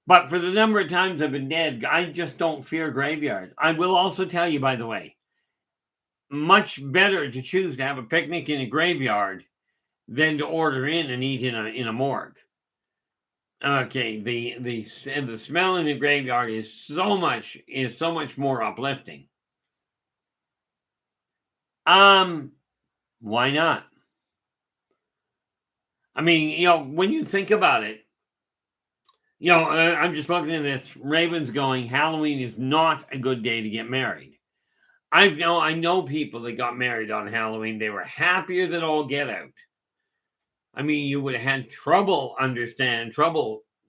But for the number of times I've been dead, I just don't fear graveyards. I will also tell you, by the way, much better to choose to have a picnic in a graveyard than to order in and eat in a morgue. Okay, the smell in the graveyard is so much more uplifting. Why not? I mean, you know, when you think about it, you know, I'm just looking at this. Raven's going, Halloween is not a good day to get married. I know people that got married on Halloween. They were happier than all get out. I mean, you would have had trouble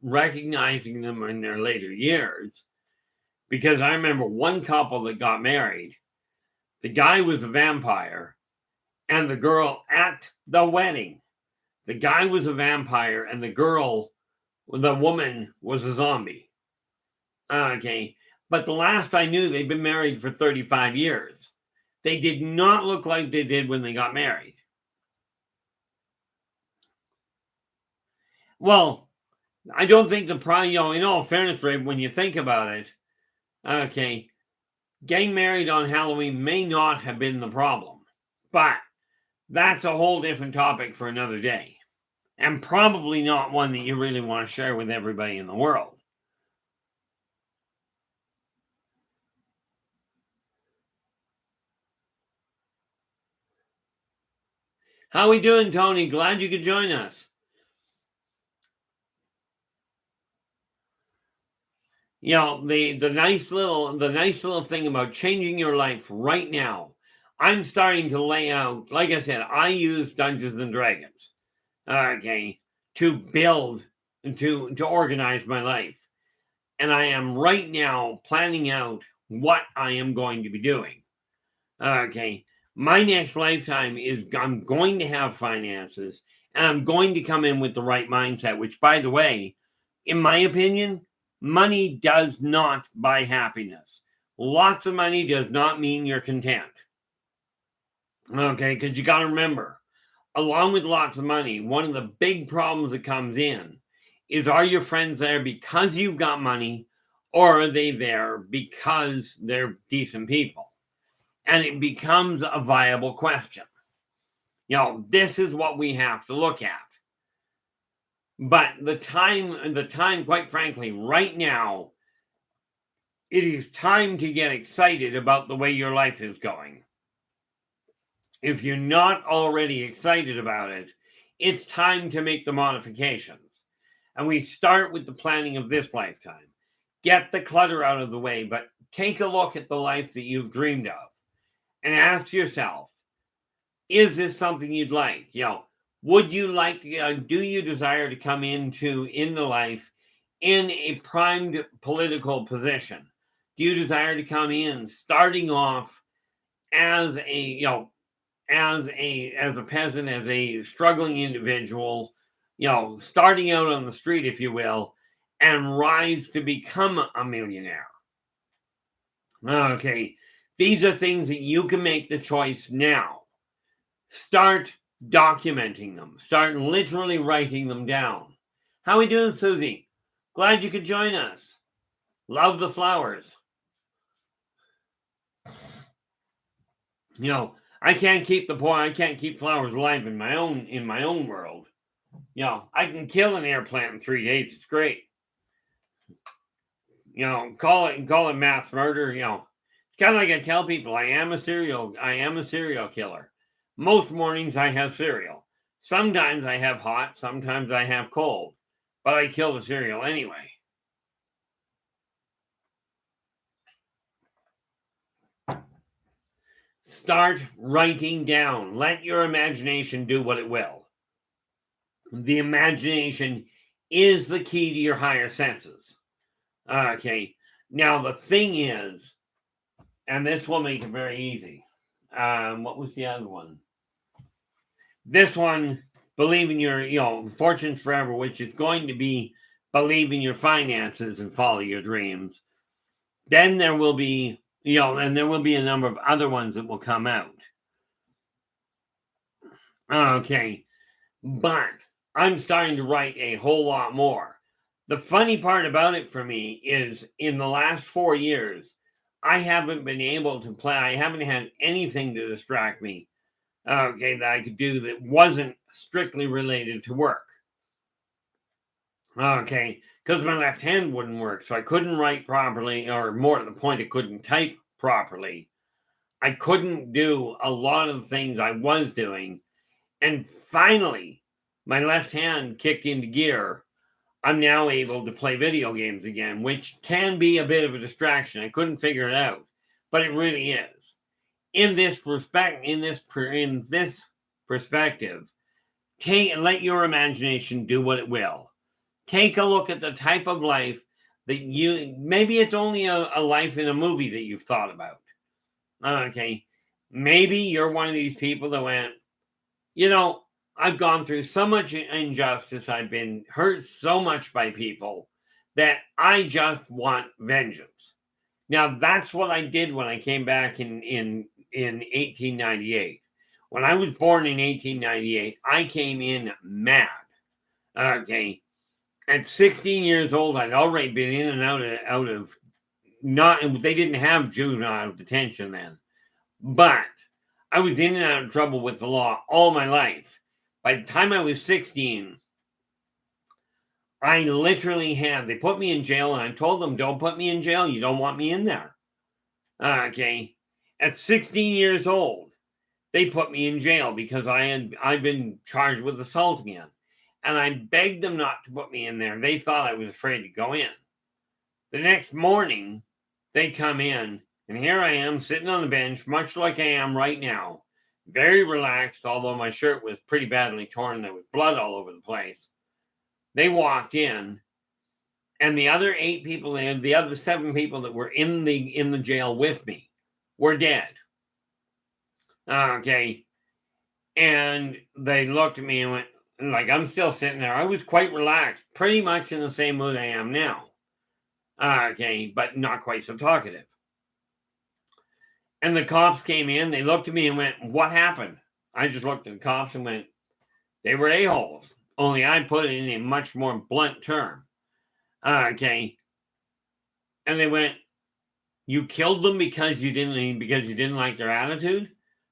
recognizing them in their later years. Because I remember one couple that got married. The guy was a vampire, and the girl at the wedding. The guy was a vampire, and the woman was a zombie. Okay. But the last I knew, they'd been married for 35 years. They did not look like they did when they got married. Well, I don't think in all fairness, Ray, when you think about it, okay, getting married on Halloween may not have been the problem. But that's a whole different topic for another day. And probably not one that you really want to share with everybody in the world. How we doing, Tony? Glad you could join us. You know, the nice little thing about changing your life right now. I'm starting to lay out, like I said, I use Dungeons and Dragons, okay, to build, to organize my life. And I am right now planning out what I am going to be doing. Okay, my next lifetime is I'm going to have finances, and I'm going to come in with the right mindset, which, by the way, in my opinion, money does not buy happiness. Lots of money does not mean you're content. Okay, because you got to remember, along with lots of money, one of the big problems that comes in is, are your friends there because you've got money, or are they there because they're decent people? And it becomes a viable question. You know, this is what we have to look at. But the time, quite frankly, right now, it is time to get excited about the way your life is going. If you're not already excited about it, it's time to make the modifications. And we start with the planning of this lifetime. Get the clutter out of the way, but take a look at the life that you've dreamed of and ask yourself, is this something you'd like? Would you like, do you desire to come into life in a primed political position? Do you desire to come in starting off as a, as a peasant, as a struggling individual, starting out on the street, if you will, and rise to become a millionaire? Okay, these are things that you can make the choice now. Start documenting them. Start literally writing them down. How we doing, Susie? Glad you could join us. Love the flowers. I can't keep I can't keep flowers alive in my own world. I can kill an air plant in 3 days. It's great. Call it mass murder. It's kind of like I tell people, I am a serial killer. Most mornings I have cereal. Sometimes I have hot, sometimes I have cold, but I kill the cereal anyway. Start writing down. Let your imagination do what it will. The imagination is the key to your higher senses. Okay. Now, the thing is, and this will make it very easy. What was the other one? This one, believe in your, fortunes forever, which is going to be believe in your finances and follow your dreams. Then there will be, and there will be a number of other ones that will come out. Okay. But I'm starting to write a whole lot more. The funny part about it for me is in the last 4 years, I haven't been able to play. I haven't had anything to distract me, that I could do that wasn't strictly related to work. Okay, because my left hand wouldn't work, so I couldn't write properly, or more to the point, I couldn't type properly. I couldn't do a lot of the things I was doing. And finally, my left hand kicked into gear. I'm now able to play video games again, which can be a bit of a distraction. I couldn't figure it out, but it really is. In this perspective, let your imagination do what it will. Take a look at the type of life that maybe it's only a life in a movie that you've thought about. Okay. Maybe you're one of these people that went, I've gone through so much injustice. I've been hurt so much by people that I just want vengeance. Now, that's what I did when I came back in 1898. When I was born in 1898, I came in mad. Okay. At 16 years old, I'd already been in and out of they didn't have juvenile detention then. But I was in and out of trouble with the law all my life. By the time I was 16, I literally they put me in jail, and I told them, don't put me in jail. You don't want me in there. Okay. At 16 years old, they put me in jail because I'd been charged with assault again. And I begged them not to put me in there. They thought I was afraid to go in. The next morning, they come in, and here I am sitting on the bench, much like I am right now. Very relaxed, although my shirt was pretty badly torn. There was blood all over the place. They walked in, and the other 7 people that were in the jail with me were dead. Okay. And they looked at me and went, like, I'm still sitting there. I was quite relaxed, pretty much in the same mood I am now. Okay, but not quite so talkative. And the cops came in. They looked at me and went, what happened? I just looked at the cops and went, they were a-holes. Only I put it in a much more blunt term. Okay. And they went, you killed them because you didn't like their attitude?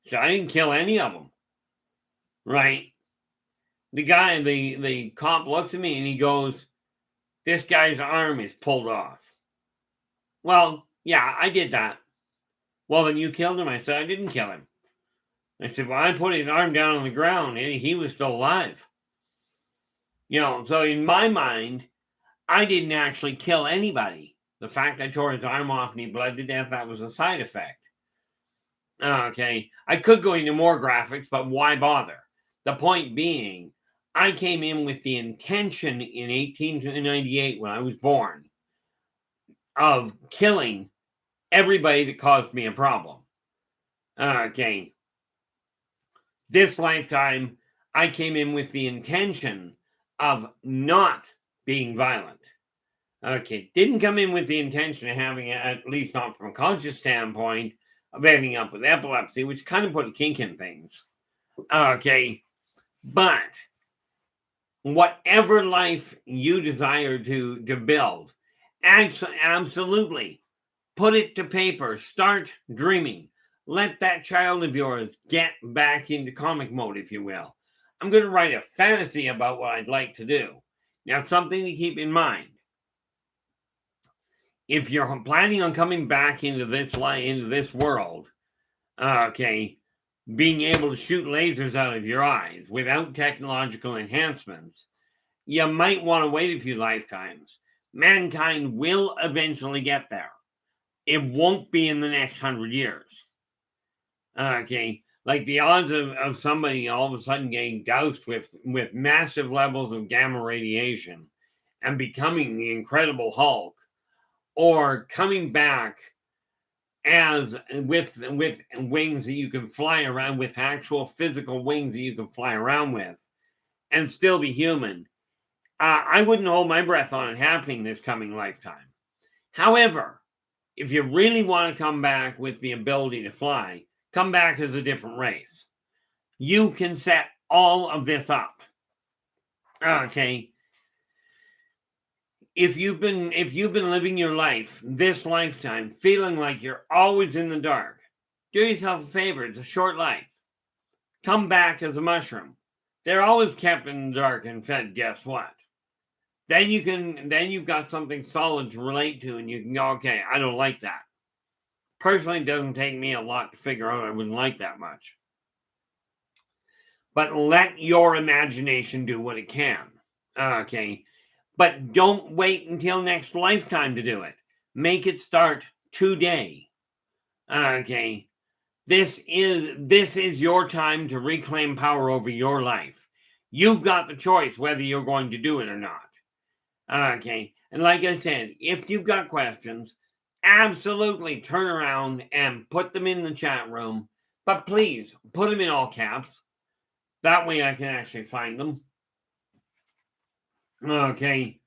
So I didn't kill any of them. Right? The cop looks at me and he goes, this guy's arm is pulled off. Well, yeah, I did that. Well, then you killed him. I said, I didn't kill him. I said, well, I put his arm down on the ground and he was still alive. So in my mind, I didn't actually kill anybody. The fact I tore his arm off and he bled to death, that was a side effect. Okay, I could go into more graphics, but why bother? The point being, I came in with the intention in 1898 when I was born of killing everybody that caused me a problem. Okay, this lifetime, I came in with the intention of not being violent. Okay, didn't come in with the intention of having, at least not from a conscious standpoint, of ending up with epilepsy, which kind of put a kink in things. Okay, but whatever life you desire to build, absolutely put it to paper. Start dreaming. Let that child of yours get back into comic mode, if you will. I'm going to write a fantasy about what I'd like to do. Now, something to keep in mind. If you're planning on coming back into this world, okay, being able to shoot lasers out of your eyes without technological enhancements, you might want to wait a few lifetimes. Mankind will eventually get there. It won't be in the next 100 years. Okay, like the odds of somebody all of a sudden getting doused with massive levels of gamma radiation and becoming the Incredible Hulk, or coming back as with wings that you can fly around with, actual physical wings that you can fly around with and still be human, I wouldn't hold my breath on it happening this coming lifetime. However, if you really want to come back with the ability to fly, come back as a different race. You can set all of this up. Okay. If you've been living your life this lifetime feeling like you're always in the dark, do yourself a favor. It's a short life. Come back as a mushroom. They're always kept in the dark and fed. Guess what? Then you've got something solid to relate to, and you can go, okay, I don't like that. Personally, it doesn't take me a lot to figure out I wouldn't like that much. But let your imagination do what it can. Okay. But don't wait until next lifetime to do it. Make it start today. Okay. This is your time to reclaim power over your life. You've got the choice whether you're going to do it or not. Okay. And like I said, if you've got questions, absolutely turn around and put them in the chat room. But please, put them in all caps. That way I can actually find them. Okay.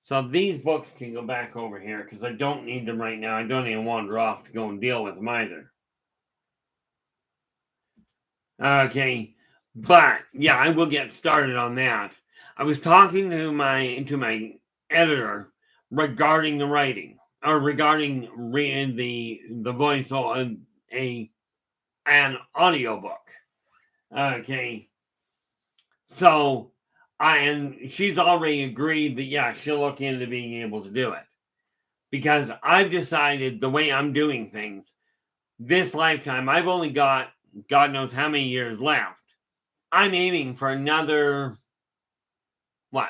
So these books can go back over here because I don't need them right now. I don't even wander off to go and deal with them either. Okay. But yeah, I will get started on that. I was talking to my editor regarding the writing, or regarding the voice on an audiobook. Okay. So and she's already agreed that yeah, she'll look into being able to do it. Because I've decided the way I'm doing things, this lifetime, I've only got God knows how many years left. I'm aiming for another, what?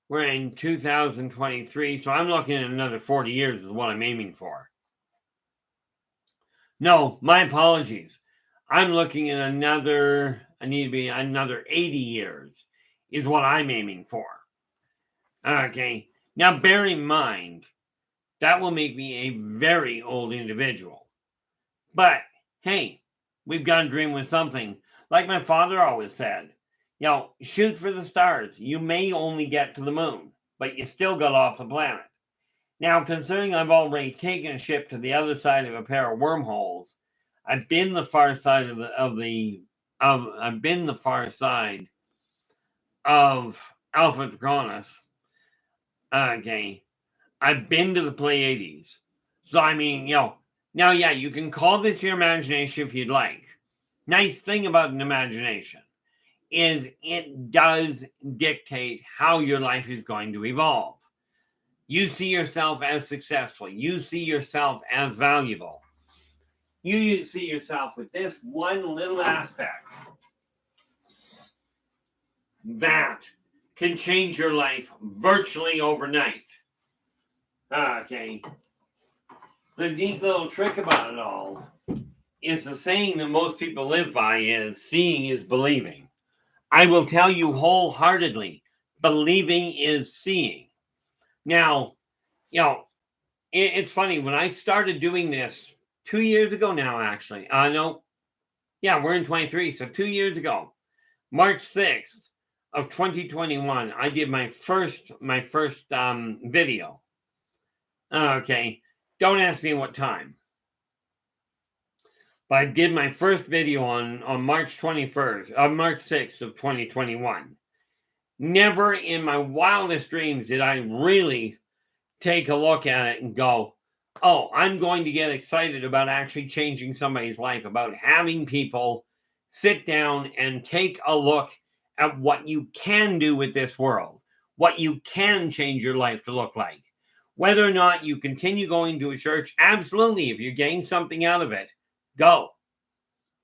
We're in 2023, so I'm looking at another 40 years is what I'm aiming for. No, my apologies. I'm looking at another 80 years is what I'm aiming for. Okay. Now, bear in mind, that will make me a very old individual. But, hey, we've got to dream with something. Like my father always said, shoot for the stars. You may only get to the moon, but you still got off the planet. Now, considering I've already taken a ship to the other side of a pair of wormholes, I've been the far side I've been the far side of Alpha Draconis. Okay. I've been to the Pleiades. So, I mean, now, yeah, you can call this your imagination if you'd like. Nice thing about an imagination is it does dictate how your life is going to evolve. You see yourself as successful. You see yourself as valuable. You see yourself with this one little aspect that can change your life virtually overnight. Okay. The neat little trick about it all is the saying that most people live by is seeing is believing. I will tell you wholeheartedly, believing is seeing. Now, it's funny, when I started doing this 2 years ago now, actually, no, yeah, we're in 23, so 2 years ago, March 6th of 2021, I did my first video. Okay, don't ask me what time. But I did my first video on March 6th of 2021. Never in my wildest dreams did I really take a look at it and go, oh, I'm going to get excited about actually changing somebody's life, about having people sit down and take a look at what you can do with this world, what you can change your life to look like. Whether or not you continue going to a church, absolutely. If you're getting something out of it, go.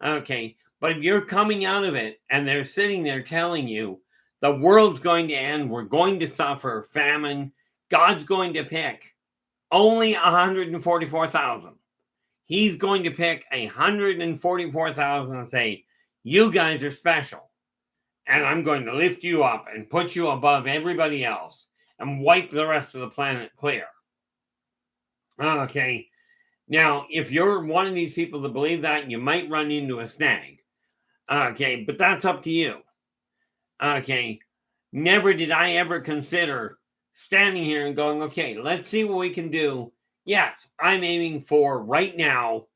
Okay. But if you're coming out of it and they're sitting there telling you the world's going to end, we're going to suffer famine, God's going to pick only 144,000. He's going to pick 144,000 and say, you guys are special. And I'm going to lift you up and put you above everybody else and wipe the rest of the planet clear. Okay. Now, if you're one of these people that believe that, you might run into a snag. Okay. But that's up to you. Okay. Never did I ever consider standing here and going, okay, let's see what we can do. Yes, I'm aiming for right now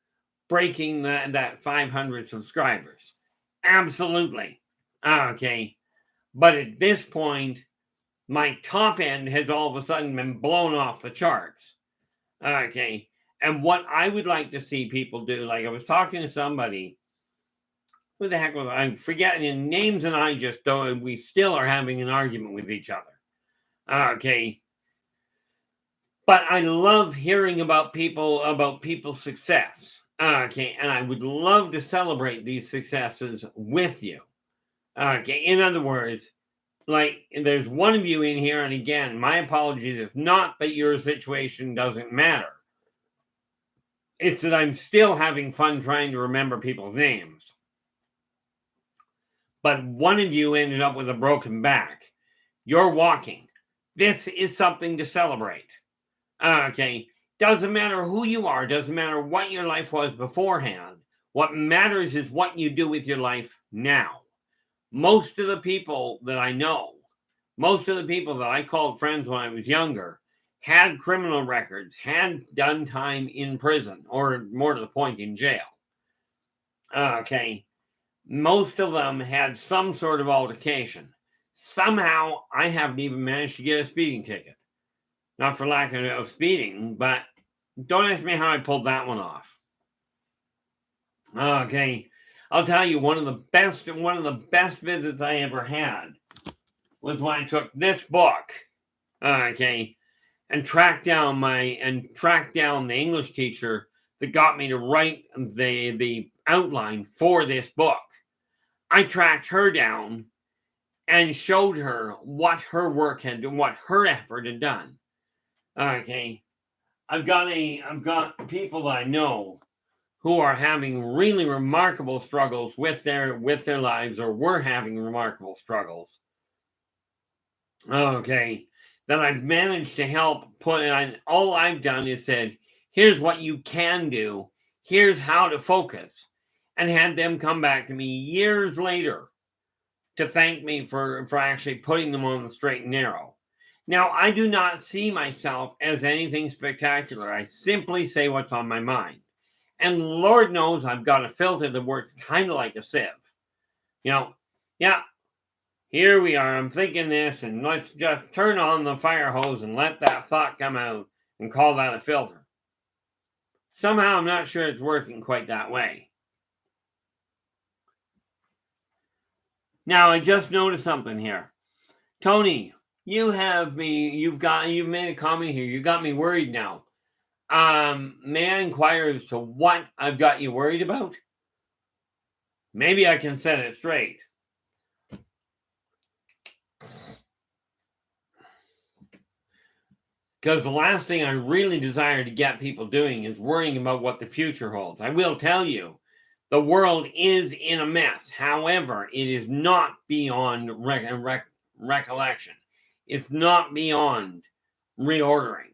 breaking that 500 subscribers. Absolutely. Okay. But at this point, my top end has all of a sudden been blown off the charts. Okay. And what I would like to see people do, like I was talking to somebody, who the heck was I? I'm forgetting names, and I just don't, we still are having an argument with each other. Okay. But I love hearing about people's success. Okay. And I would love to celebrate these successes with you. Okay. In other words, like there's one of you in here, and again, my apologies. It's not that your situation doesn't matter. It's that I'm still having fun trying to remember people's names. But one of you ended up with a broken back. You're walking. This is something to celebrate. Okay. Doesn't matter who you are. Doesn't matter what your life was beforehand. What matters is what you do with your life now. Most of the people that I know, most of the people that I called friends when I was younger, had criminal records, had done time in prison, or more to the point, in jail. Okay. Most of them had some sort of altercation. Somehow, I haven't even managed to get a speeding ticket. Not for lack of speeding, but don't ask me how I pulled that one off. Okay. I'll tell you, one of the best visits I ever had was when I took this book, okay, and tracked down the English teacher that got me to write the outline for this book. I tracked her down and showed her what her work had done, what her effort had done. Okay, I've got people that I know who are having really remarkable struggles with their lives, or were having remarkable struggles. Okay, that I've managed to help put on. All I've done is said, here's what you can do, here's how to focus, and had them come back to me years later to thank me for actually putting them on the straight and narrow. Now, I do not see myself as anything spectacular. I simply say what's on my mind. And Lord knows I've got a filter that works kind of like a sieve. Yeah, here we are. I'm thinking this, and let's just turn on the fire hose and let that thought come out and call that a filter. Somehow I'm not sure it's working quite that way. Now, I just noticed something here. Tony, you've made a comment here. You got me worried now. May I inquire as to what I've got you worried about? Maybe I can set it straight. Because the last thing I really desire to get people doing is worrying about what the future holds. I will tell you, the world is in a mess. However, it is not beyond recollection. It's not beyond reordering.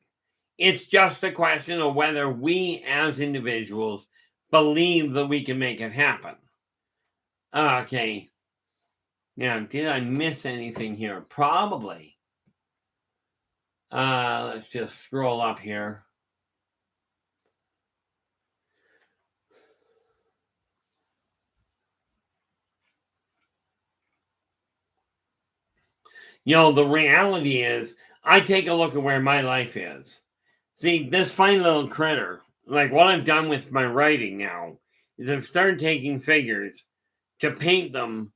It's just a question of whether we as individuals believe that we can make it happen. Okay. Now, did I miss anything here? Probably. Let's just scroll up here. The reality is, I take a look at where my life is. See, this fine little critter, like what I've done with my writing now, is I've started taking figures to paint them,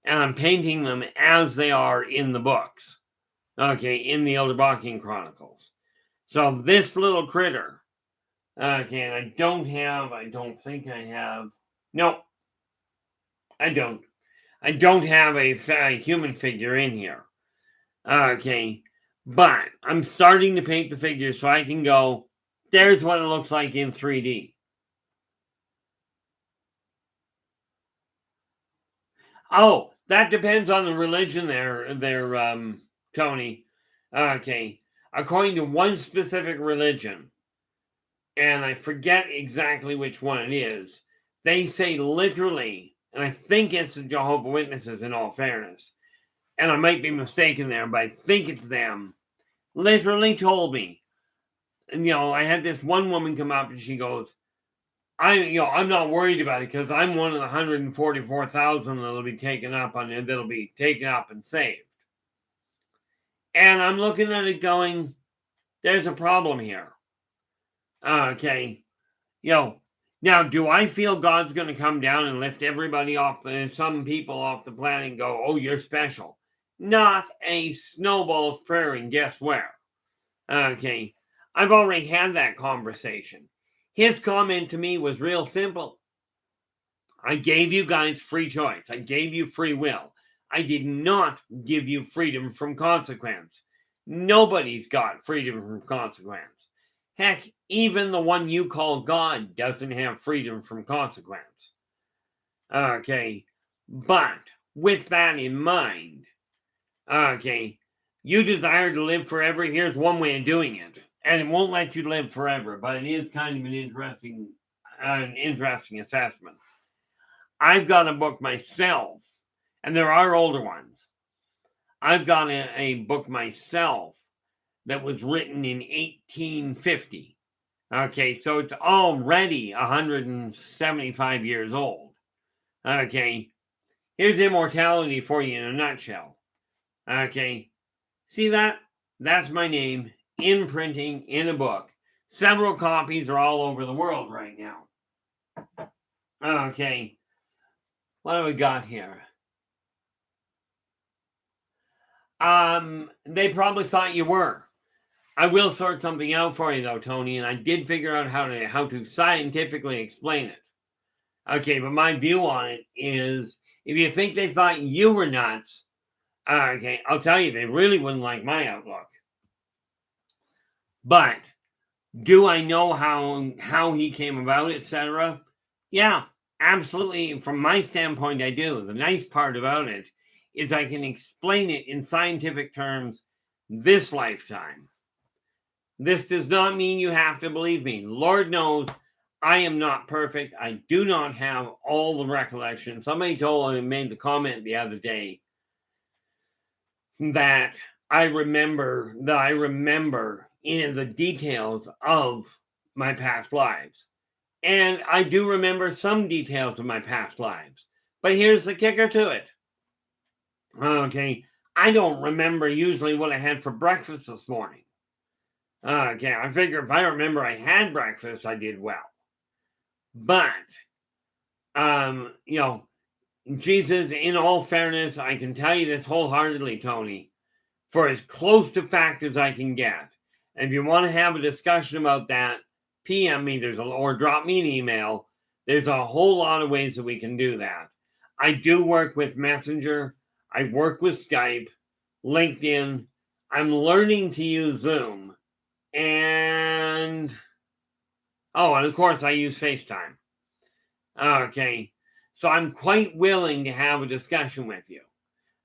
and I'm painting them as they are in the books. Okay, in the Yldrbac Chronicles. So this little critter, okay, and I don't think I have, no, I don't have a human figure in here. Okay, but I'm starting to paint the figures so I can go, there's what it looks like in 3D. Oh, that depends on the religion there, Tony. Okay, according to one specific religion, and I forget exactly which one it is, they say literally, and I think it's the Jehovah's Witnesses in all fairness, and I might be mistaken there, but I think it's them, literally told me, and I had this one woman come up and she goes, I'm not worried about it because I'm one of the 144,000 that'll be taken up and saved. And I'm looking at it going, there's a problem here. Okay. Now, do I feel God's going to come down and lift everybody some people off the planet and go, oh, you're special? Not a snowball's prayer, and guess where? Okay. I've already had that conversation. His comment to me was real simple. I gave you guys free choice. I gave you free will. I did not give you freedom from consequence. Nobody's got freedom from consequence. Heck, even the one you call God doesn't have freedom from consequence. Okay, but with that in mind, okay, you desire to live forever. Here's one way of doing it. And it won't let you live forever, but it is kind of an interesting assessment. I've got a book myself, and there are older ones. I've got a book myself that was written in 1850. Okay, so it's already 175 years old. Okay, here's immortality for you in a nutshell. Okay, see that? That's my name. In printing, in a book. Several copies are all over the world right now. Okay. What do we got here? They probably thought you were. I will sort something out for you though, Tony, and I did figure out how to scientifically explain it. Okay, but my view on it is, if you think they thought you were nuts, okay, I'll tell you, they really wouldn't like my outlook. But do I know how he came about, etc.? Yeah, absolutely. From my standpoint, I do. The nice part about it is I can explain it in scientific terms this lifetime. This does not mean you have to believe me. Lord knows I am not perfect. I do not have all the recollection. Somebody made the comment the other day that I remember in the details of my past lives. And I do remember some details of my past lives. But here's the kicker to it. Okay, I don't remember usually what I had for breakfast this morning. Okay, I figure if I remember I had breakfast, I did well. But, Jesus, in all fairness, I can tell you this wholeheartedly, Tony, for as close to fact as I can get. And if you want to have a discussion about that, PM me, or drop me an email. There's a whole lot of ways that we can do that. I do work with Messenger. I work with Skype, LinkedIn. I'm learning to use Zoom. And of course I use FaceTime. Okay, so I'm quite willing to have a discussion with you.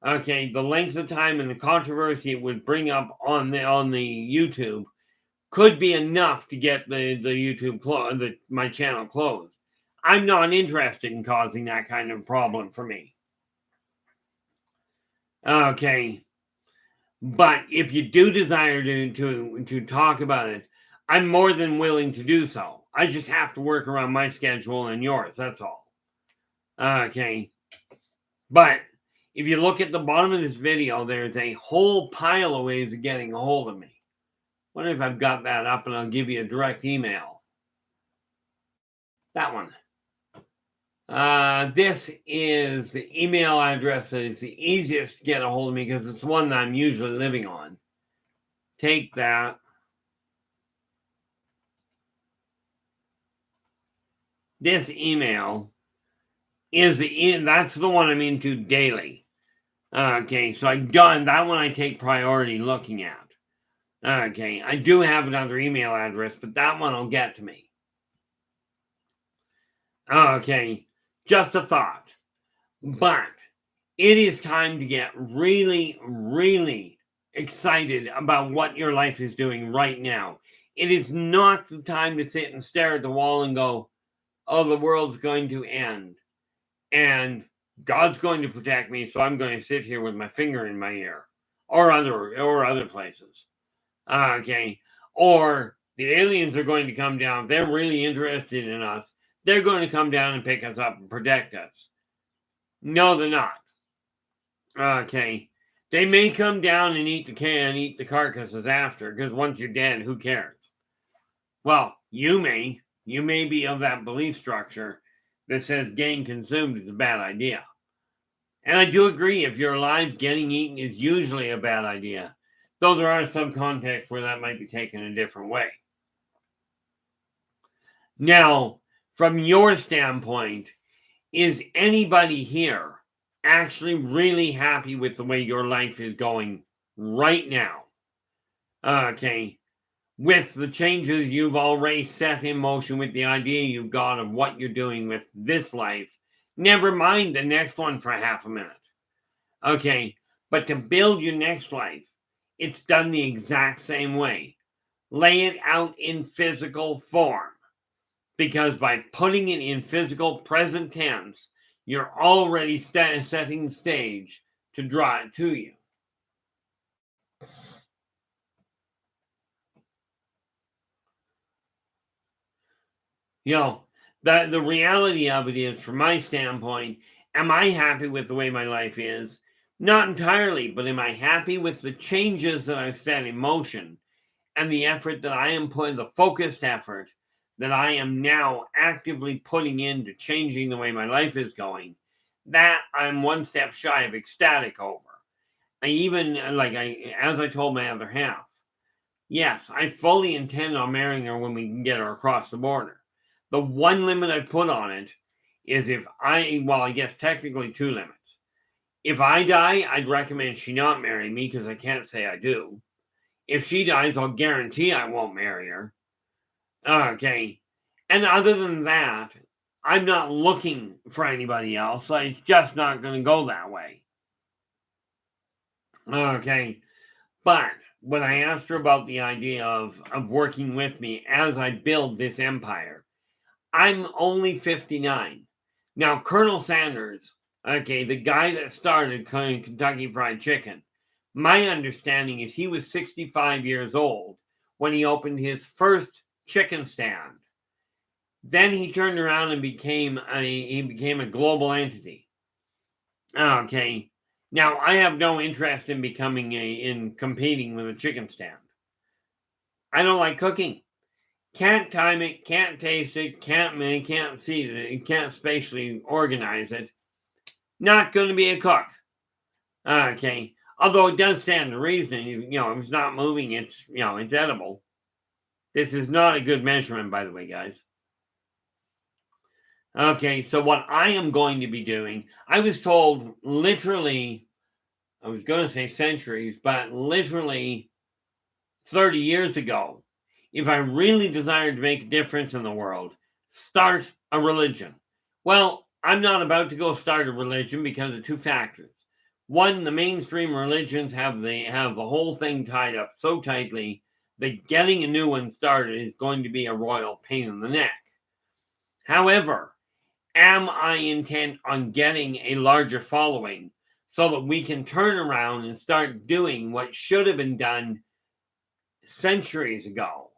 Okay, the length of time and the controversy it would bring up on the YouTube could be enough to get the YouTube my channel closed. I'm not interested in causing that kind of problem for me. Okay, but if you do desire to talk about it, I'm more than willing to do so. I just have to work around my schedule and yours. That's all. Okay, but if you look at the bottom of this video, there's a whole pile of ways of getting a hold of me. Wonder if I've got that up, and I'll give you a direct email. That one. This is the email address that is the easiest to get a hold of me because it's one that I'm usually living on. Take that. This email is that's the one I'm into daily. Okay, so that one I take priority looking at. Okay, I do have another email address, but that one will get to me. Okay, just a thought. But it is time to get really, really excited about what your life is doing right now. It is not the time to sit and stare at the wall and go, oh, the world's going to end. And God's going to protect me, so I'm going to sit here with my finger in my ear. Or other places. Okay. Or the aliens are going to come down. If they're really interested in us, they're going to come down and pick us up and protect us. No, they're not. Okay. They may come down and eat the carcasses after, because once you're dead, who cares? Well, you may be of that belief structure that says getting consumed is a bad idea. And I do agree, if you're alive, getting eaten is usually a bad idea. Though there are some contexts where that might be taken a different way. Now, from your standpoint, is anybody here actually really happy with the way your life is going right now? Okay. With the changes you've already set in motion, with the idea you've got of what you're doing with this life, never mind the next one for half a minute. Okay. But to build your next life, it's done the exact same way. Lay it out in physical form. Because by putting it in physical present tense, you're already setting the stage to draw it to you. You know, the reality of it is, from my standpoint, am I happy with the way my life is? Not entirely, but am I happy with the changes that I've set in motion and the effort that I am putting, the focused effort that I am now actively putting into changing the way my life is going? That I'm one step shy of ecstatic over. As I told my other half, yes, I fully intend on marrying her when we can get her across the border. The one limit I put on it is I guess technically two limits. If I die, I'd recommend she not marry me because I can't say I do. If she dies, I'll guarantee I won't marry her. Okay. And other than that, I'm not looking for anybody else. It's just not going to go that way. Okay. But when I asked her about the idea of working with me as I build this empire, I'm only 59. Now, Colonel Sanders, okay, the guy that started Kentucky Fried Chicken, my understanding is he was 65 years old when he opened his first chicken stand. Then he turned around and became a global entity. Okay. Now, I have no interest in in competing with a chicken stand. I don't like cooking. Can't time it, can't taste it, can't see it, can't spatially organize it. Not going to be a cook. Okay. Although it does stand to reason, if it's not moving, it's edible. This is not a good measurement, by the way, guys. Okay, so what I am going to be doing, I was told literally, I was going to say centuries, but literally 30 years ago, if I really desired to make a difference in the world, start a religion. Well, I'm not about to go start a religion because of two factors. One, the mainstream religions have the whole thing tied up so tightly that getting a new one started is going to be a royal pain in the neck. However, am I intent on getting a larger following so that we can turn around and start doing what should have been done centuries ago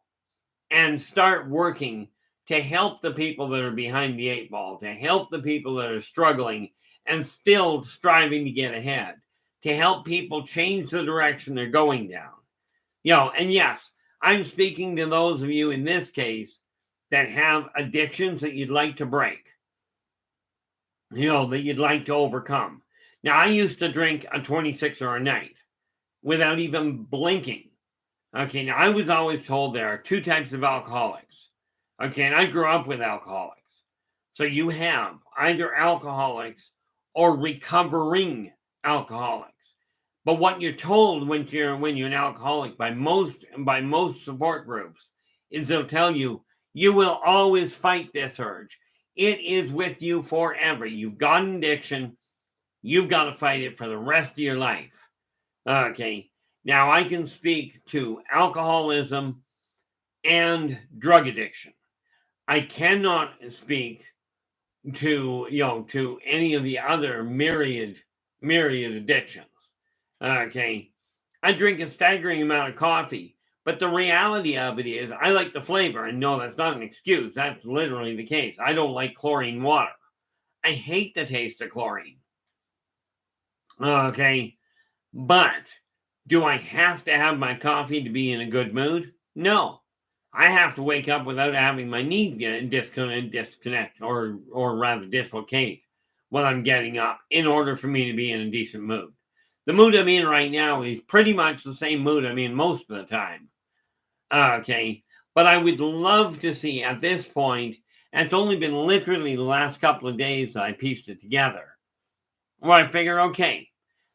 and start working to help the people that are behind the eight ball, to help the people that are struggling and still striving to get ahead, to help people change the direction they're going down. And yes, I'm speaking to those of you in this case that have addictions that you'd like to break, that you'd like to overcome. Now, I used to drink a 26er a night without even blinking. Okay, now I was always told there are two types of alcoholics. Okay, and I grew up with alcoholics. So you have either alcoholics or recovering alcoholics. But what you're told when you're an alcoholic by most support groups is they'll tell you, you will always fight this urge. It is with you forever. You've got an addiction. You've got to fight it for the rest of your life. Okay. Now I can speak to alcoholism and drug addiction. I cannot speak to any of the other myriad addictions. Okay. I drink a staggering amount of coffee, but the reality of it is I like the flavor, and no, that's not an excuse. That's literally the case. I don't like chlorine water. I hate the taste of chlorine. Okay. But do I have to have my coffee to be in a good mood? No. I have to wake up without having my knee disconnect or rather dislocate when I'm getting up in order for me to be in a decent mood. The mood I'm in right now is pretty much the same mood I'm in most of the time. Okay. But I would love to see at this point, and it's only been literally the last couple of days that I pieced it together, where I figure, okay,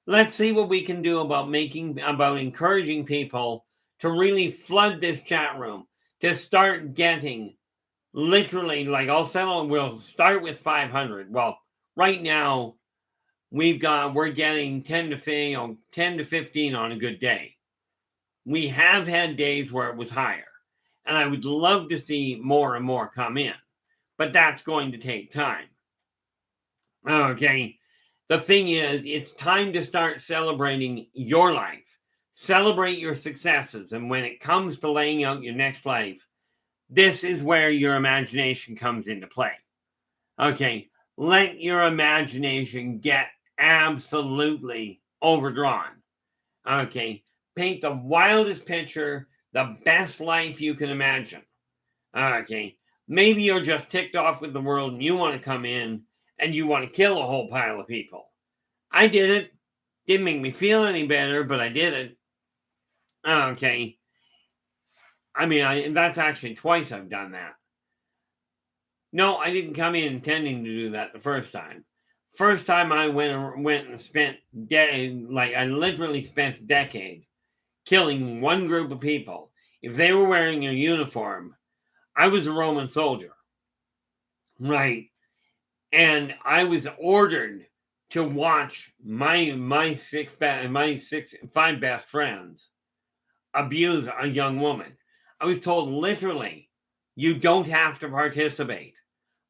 let's see what we can do about encouraging people to really flood this chat room, to start getting literally, like we'll start with 500. Well, right now we're getting 10 to 15 on a good day. We have had days where it was higher, and I would love to see more and more come in, but that's going to take time. Okay. The thing is, it's time to start celebrating your life. Celebrate your successes. And when it comes to laying out your next life, this is where your imagination comes into play. Okay. Let your imagination get absolutely overdrawn. Okay. Paint the wildest picture, the best life you can imagine. Okay. Maybe you're just ticked off with the world and you want to come in and you want to kill a whole pile of people. I did it. Didn't make me feel any better, but I did it. Okay. I mean, that's actually twice I've done that. No, I didn't come in intending to do that the first time. First time I went and spent I literally spent a decade killing one group of people. If they were wearing a uniform, I was a Roman soldier. Right. And I was ordered to watch my 5 best friends abuse a young woman. I was told literally, you don't have to participate,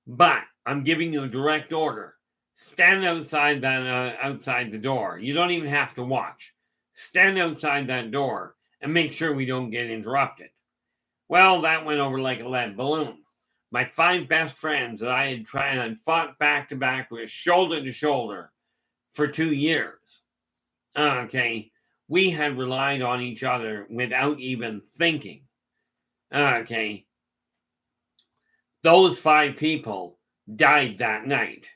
but I'm giving you a direct order. Stand outside the door. You don't even have to watch. Stand outside that door and make sure we don't get interrupted. Well, that went over like a lead balloon. My 5 best friends that I had tried and fought back to back with, shoulder to shoulder, for 2 years. Okay. We had relied on each other without even thinking. Okay. Those 5 people died that night.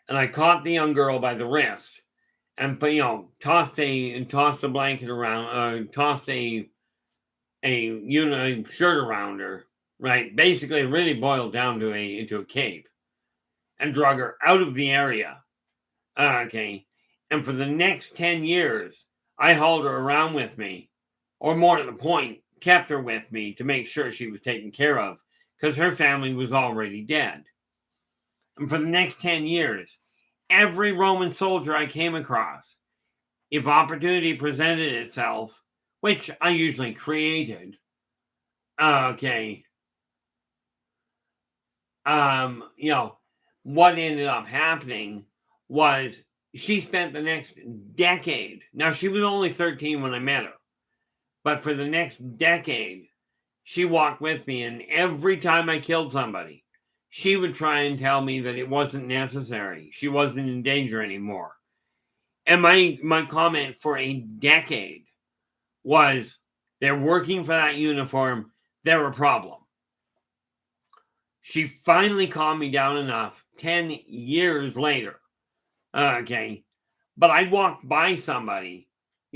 And I caught the young girl by the wrist and tossed a blanket around, tossed a shirt around her. Right. Basically, it really boiled down to a cape, and drug her out of the area. Okay. And for the next 10 years, I hauled her around with me, or more to the point, kept her with me to make sure she was taken care of because her family was already dead. And for the next 10 years, every Roman soldier I came across, if opportunity presented itself, which I usually created, you know, what ended up happening was she spent the next decade. Now, she was only 13 when I met her, but for the next decade, she walked with me, and every time I killed somebody, she would try and tell me that it wasn't necessary. She wasn't in danger anymore. And my comment for a decade was, they're working for that uniform, they're a problem. She finally calmed me down enough 10 years later. But I'd walk by somebody,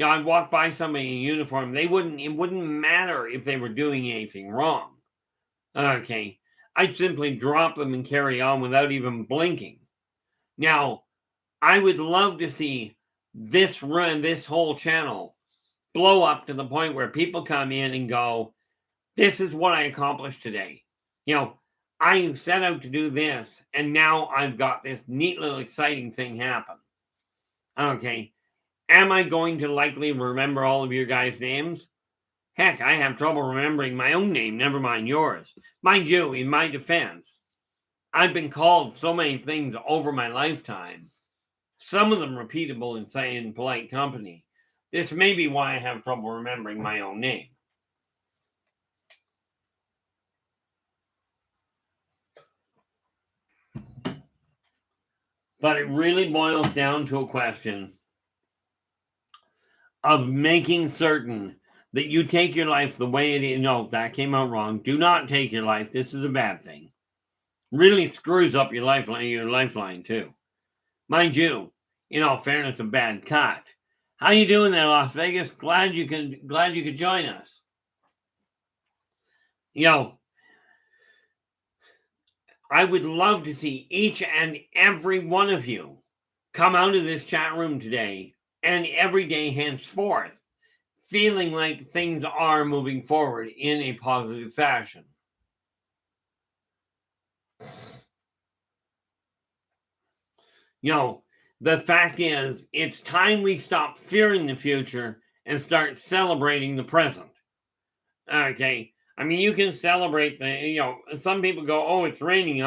I'd walk by somebody in uniform. It wouldn't matter if they were doing anything wrong. I'd simply drop them and carry on without even blinking. Now, I would love to see this whole channel blow up to the point where people come in and go, this is what I accomplished today. I set out to do this, and now I've got this neat little exciting thing happen. Am I going to likely remember all of your guys' names? Heck, I have trouble remembering my own name, never mind yours. Mind you, in my defense, I've been called so many things over my lifetime, some of them repeatable in polite company. This may be why I have trouble remembering my own name. But it really boils down to a question of making certain that you take your life the way it is. No, that came out wrong. Do not take your life. This is a bad thing. Really screws up your lifeline too. Mind you, in all fairness, a bad cut. How you doing there, Las Vegas? Glad you could join us. I would love to see each and every one of you come out of this chat room today and every day henceforth feeling like things are moving forward in a positive fashion. The fact is, it's time we stop fearing the future and start celebrating the present. I mean, you can celebrate some people go, oh, it's raining,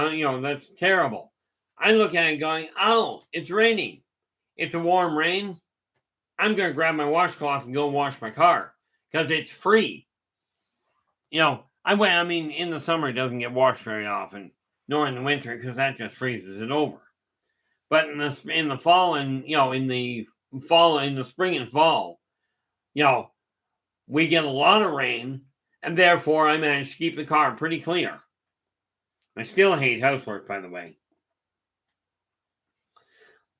that's terrible. I look at it going, oh, it's raining. It's a warm rain. I'm going to grab my washcloth and go wash my car because it's free. In the summer, it doesn't get washed very often, nor in the winter, because that just freezes it over. But in the fall and, in the spring and fall, we get a lot of rain, and therefore I managed to keep the car pretty clear. I still hate housework, by the way.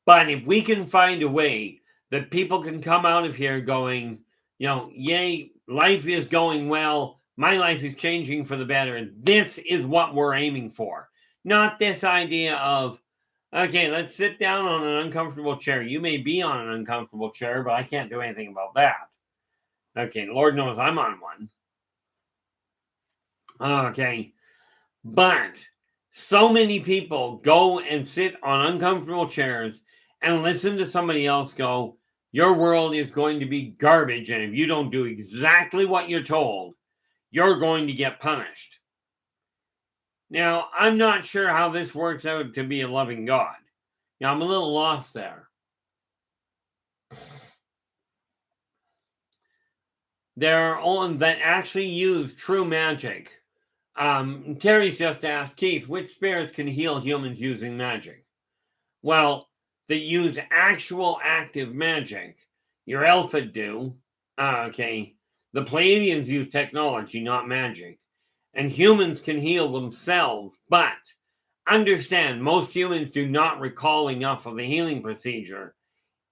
But if we can find a way that people can come out of here going, yay, life is going well. My life is changing for the better. This is what we're aiming for. Not this idea of, okay, let's sit down on an uncomfortable chair. You may be on an uncomfortable chair, but I can't do anything about that. Okay, Lord knows I'm on one. Okay, but so many people go and sit on uncomfortable chairs and listen to somebody else go, your world is going to be garbage, and if you don't do exactly what you're told, you're going to get punished. Now, I'm not sure how this works out to be a loving God. I'm a little lost there. There are only that actually use true magic. Terry's just asked, Keith, which spirits can heal humans using magic? Well, that use actual active magic. Your Alpha do. The Pleiadians use technology, not magic. And humans can heal themselves, but understand, most humans do not recall enough of the healing procedure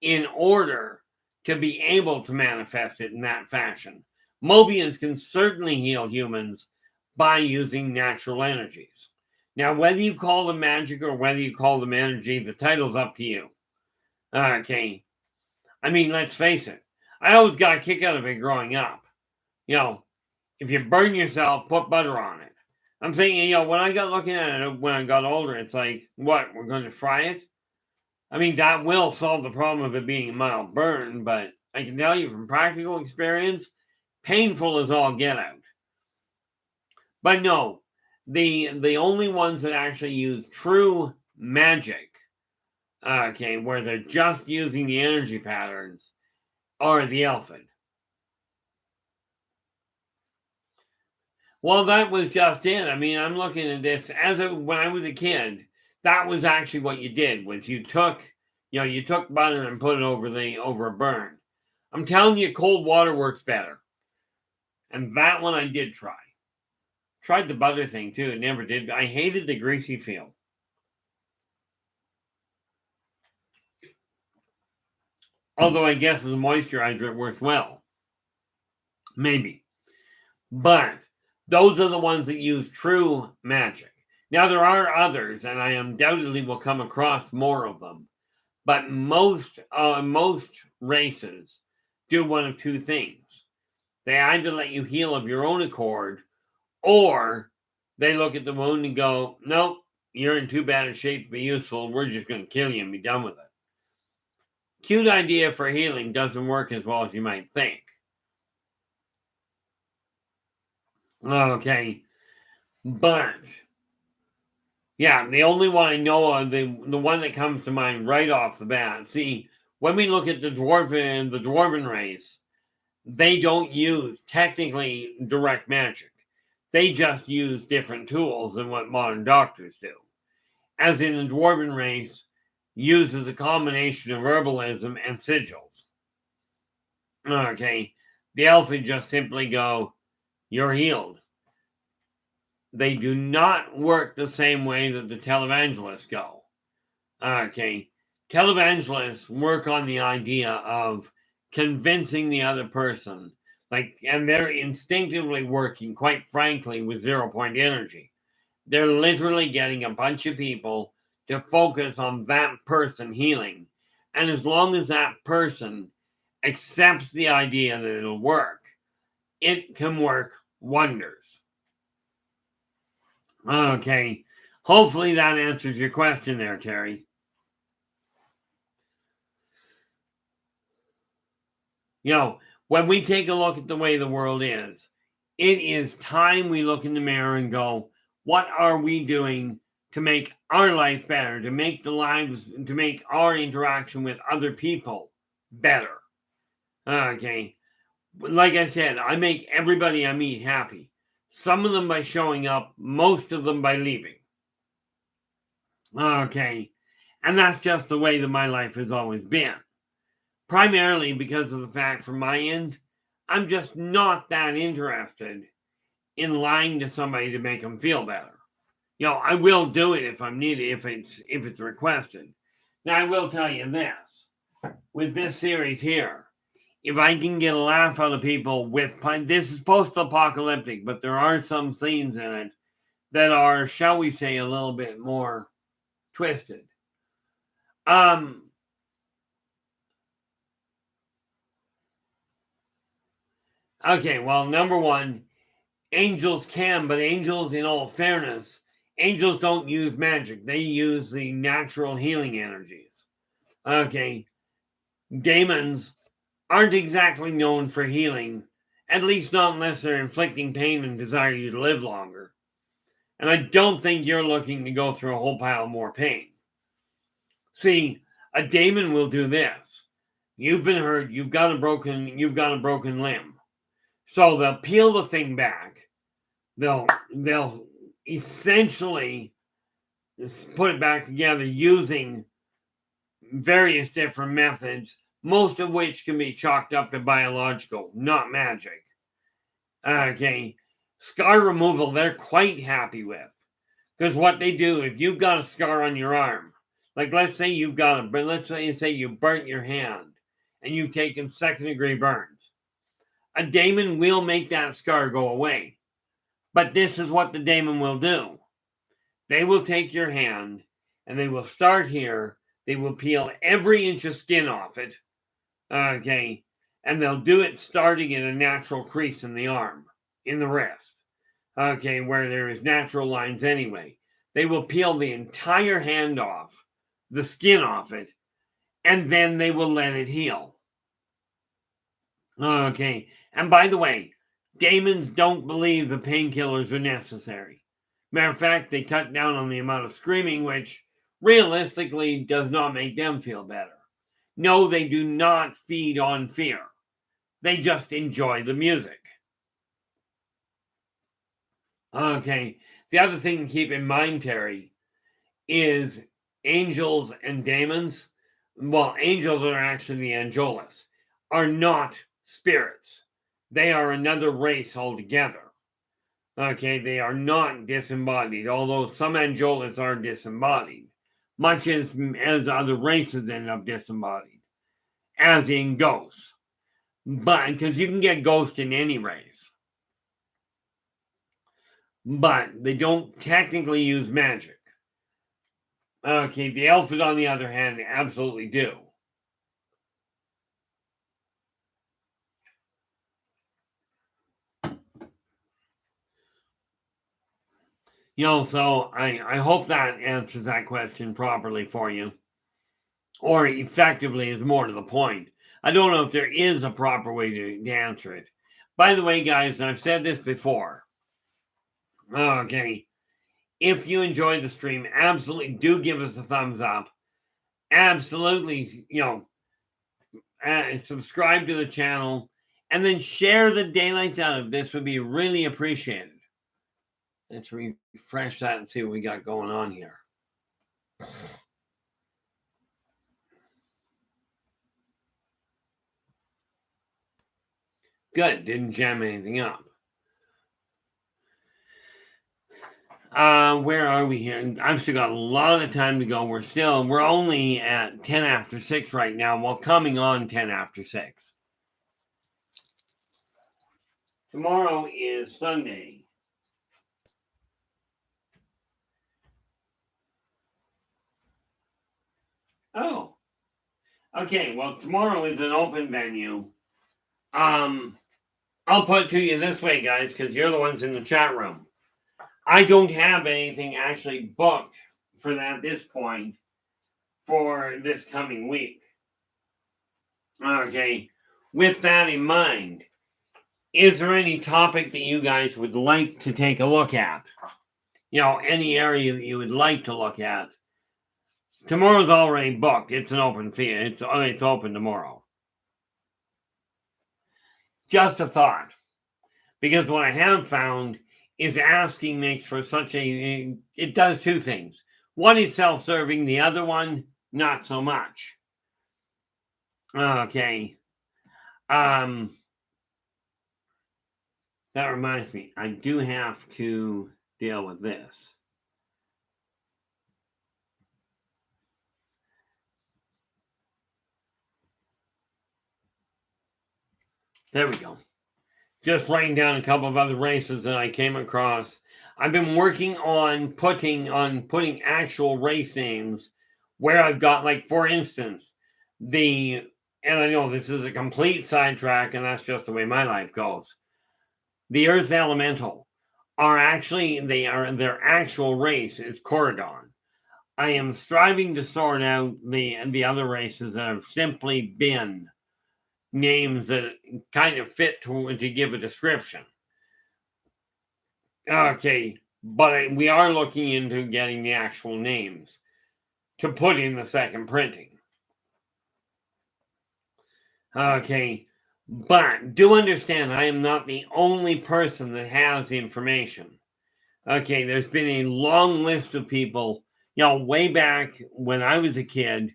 in order to be able to manifest it in that fashion. Mobians can certainly heal humans by using natural energies. Now, whether you call them magic or whether you call them energy, the title's up to you. I mean, let's face it. I always got a kick out of it growing up. If you burn yourself, put butter on it. I'm thinking, when I got looking at it when I got older, it's like, what, we're going to fry it? I mean, that will solve the problem of it being a mild burn, but I can tell you from practical experience, painful as all get out. But no, the only ones that actually use true magic, where they're just using the energy patterns, are the elephant. Well, that was just it. I mean, I'm looking at this when I was a kid. That was actually what you did. Was you took butter and put it over a burn. I'm telling you, cold water works better. And that one I did try. Tried the butter thing too. It never did. I hated the greasy feel. Although I guess as a moisturizer, it works well. Maybe. But those are the ones that use true magic. Now, there are others, and I undoubtedly will come across more of them. But most races do one of two things. They either let you heal of your own accord, or they look at the wound and go, nope, you're in too bad a shape to be useful. We're just going to kill you and be done with it. Cute idea for healing doesn't work as well as you might think. Okay. But, yeah, the only one I know of, the one that comes to mind right off the bat. See, when we look at the dwarven race, they don't use technically direct magic. They just use different tools than what modern doctors do. As in the dwarven race, uses a combination of herbalism and sigils. Okay, the elfin just simply go, you're healed. They do not work the same way that the televangelists go. Okay, televangelists work on the idea of convincing the other person, and they're instinctively working, quite frankly, with 0-point energy. They're literally getting a bunch of people to focus on that person healing. And as long as that person accepts the idea that it'll work, it can work wonders. Okay, hopefully that answers your question there, Terry. When we take a look at the way the world is, it is time we look in the mirror and go, what are we doing to make our life better, to make our interaction with other people better? Okay. Like I said, I make everybody I meet happy. Some of them by showing up, most of them by leaving. Okay. And that's just the way that my life has always been. Primarily because of the fact from my end, I'm just not that interested in lying to somebody to make them feel better. I will do it if I'm needed, if it's requested. Now, I will tell you this. With this series here, if I can get a laugh out of people this is post-apocalyptic, but there are some scenes in it that are, shall we say, a little bit more twisted. Okay, well, number one, angels can, but angels, in all fairness, angels don't use magic. They use the natural healing energies. Okay, demons aren't exactly known for healing, at least not unless they're inflicting pain and desire you to live longer. And I don't think you're looking to go through a whole pile more pain. See, a demon will do this. You've been hurt, you've got a broken limb. So they'll peel the thing back. They'll essentially put it back together using various different methods, most of which can be chalked up to biological, not magic. Okay, scar removal they're quite happy with, because what they do, if you've got a scar on your arm, like let's say you burnt your hand and you've taken 2nd-degree burns, a daemon will make that scar go away. But this is what the daemon will do. They will take your hand and they will start here. They will peel every inch of skin off it. Okay. And they'll do it starting in a natural crease in the arm, in the wrist, okay, where there is natural lines anyway. They will peel the entire hand off, the skin off it, and then they will let it heal. Okay, and by the way, demons don't believe the painkillers are necessary. Matter of fact, they cut down on the amount of screaming, which realistically does not make them feel better. No, they do not feed on fear. They just enjoy the music. Okay, the other thing to keep in mind, Terry, is angels and demons. Well, angels are actually the angelos, are not spirits. They are another race altogether. Okay, they are not disembodied, although some angelos are disembodied, much as other races end up disembodied, as in ghosts. But because you can get ghosts in any race, but they don't technically use magic. Okay, the elves, on the other hand, absolutely do. So I hope that answers that question properly for you. Or effectively is more to the point. I don't know if there is a proper way to answer it. By the way, guys, and I've said this before. Okay. If you enjoyed the stream, absolutely do give us a thumbs up. Absolutely, subscribe to the channel. And then share the daylights out of this would be really appreciated. Let's refresh that and see what we got going on here. Good. Didn't jam anything up. Where are we here? I've still got a lot of time to go. We're only at 10 after 6 right now, while coming on 10 after 6. Tomorrow is Sunday. Oh. Okay, well, tomorrow is an open venue. I'll put it to you this way, guys, because you're the ones in the chat room. I don't have anything actually booked for that at this point for this coming week. Okay, with that in mind, is there any topic that you guys would like to take a look at? Any area that you would like to look at? Tomorrow's already booked. It's an open fee. It's open tomorrow. Just a thought. Because what I have found is asking makes for it does two things. One is self-serving. The other one, not so much. Okay. That reminds me, I do have to deal with this. There we go. Just writing down a couple of other races that I came across. I've been working on putting actual race names where I've got, like, for instance, and I know this is a complete sidetrack, and that's just the way my life goes. The Earth Elemental their actual race is Corridon. I am striving to sort out the other races that have simply been names that kind of fit to give a description. Okay, but we are looking into getting the actual names to put in the second printing. Okay, but do understand I am not the only person that has the information. Okay, there's been a long list of people, way back when I was a kid,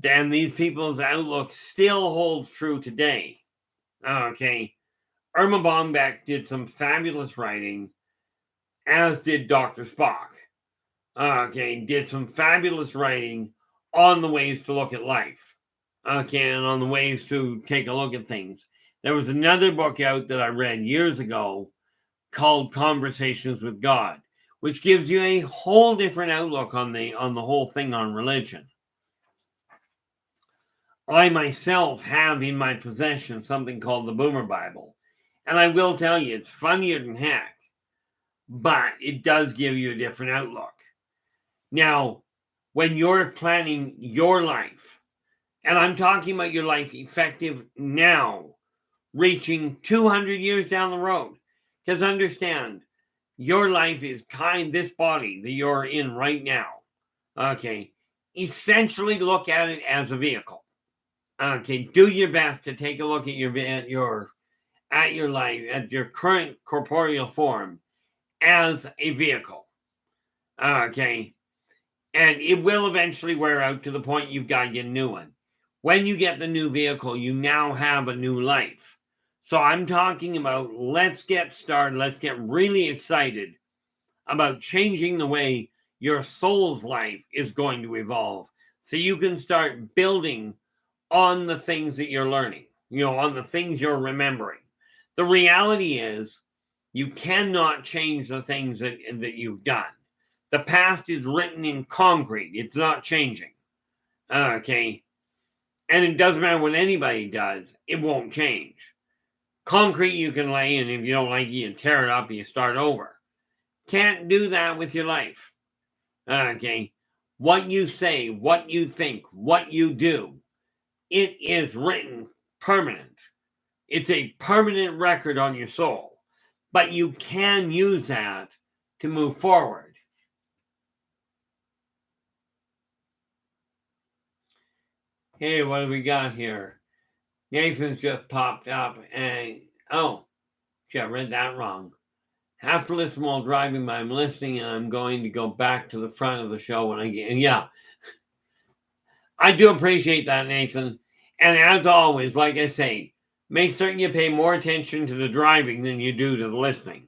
and these people's outlook still holds true today. Okay, Irma Bombeck did some fabulous writing, as did Dr. Spock. Okay, did some fabulous writing on the ways to look at life. Okay, and on the ways to take a look at things. There was another book out that I read years ago called Conversations with God, which gives you a whole different outlook on the whole thing on religion. I myself have in my possession something called the Boomer Bible, And I will tell you, it's funnier than heck, but it does give you a different outlook. Now, when you're planning your life, and I'm talking about your life effective now, reaching 200 years down the road, because understand, your life is this body that you're in right now. Okay. Essentially look at it as a vehicle. Okay. Do your best to take a look at your life, at your current corporeal form as a vehicle. Okay. And it will eventually wear out to the point you've got to get a new one. When you get the new vehicle, you now have a new life. So I'm talking about, let's get started. Let's get really excited about changing the way your soul's life is going to evolve. So you can start building on the things that you're learning, on the things you're remembering. The reality is you cannot change the things that you've done. The past is written in concrete. It's not changing. Okay. And it doesn't matter what anybody does. It won't change. Concrete you can lay, and if you don't like it, you tear it up and you start over. Can't do that with your life. Okay. What you say, what you think, what you do, it is written permanent. It's a permanent record on your soul. But you can use that to move forward. Hey, what do we got here? Nathan's just popped up and, oh, gee, I read that wrong. Have to listen while driving, but I'm listening and I'm going to go back to the front of the show when I get, yeah. I do appreciate that, Nathan. And as always, like I say, make certain you pay more attention to the driving than you do to the listening.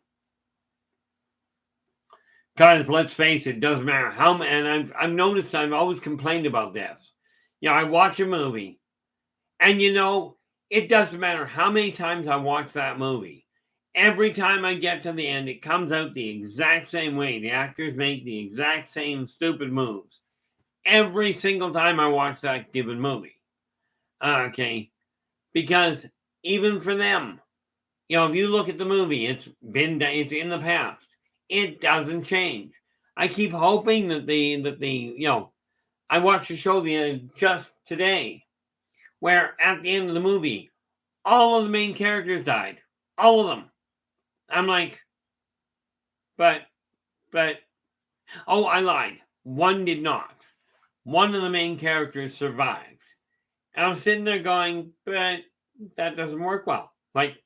Because let's face it, doesn't matter how, and I've noticed, I've always complained about this. I watch a movie, and it doesn't matter how many times I watch that movie. Every time I get to the end, it comes out the exact same way. The actors make the exact same stupid moves. Every single time I watch that given movie. Okay. Because even for them, if you look at the movie, it's in the past. It doesn't change. I keep hoping that I watched a show just today where at the end of the movie, all of the main characters died. All of them. I'm like, but, oh, I lied. One did not. One of the main characters survived. And I'm sitting there going, but that doesn't work well. Like,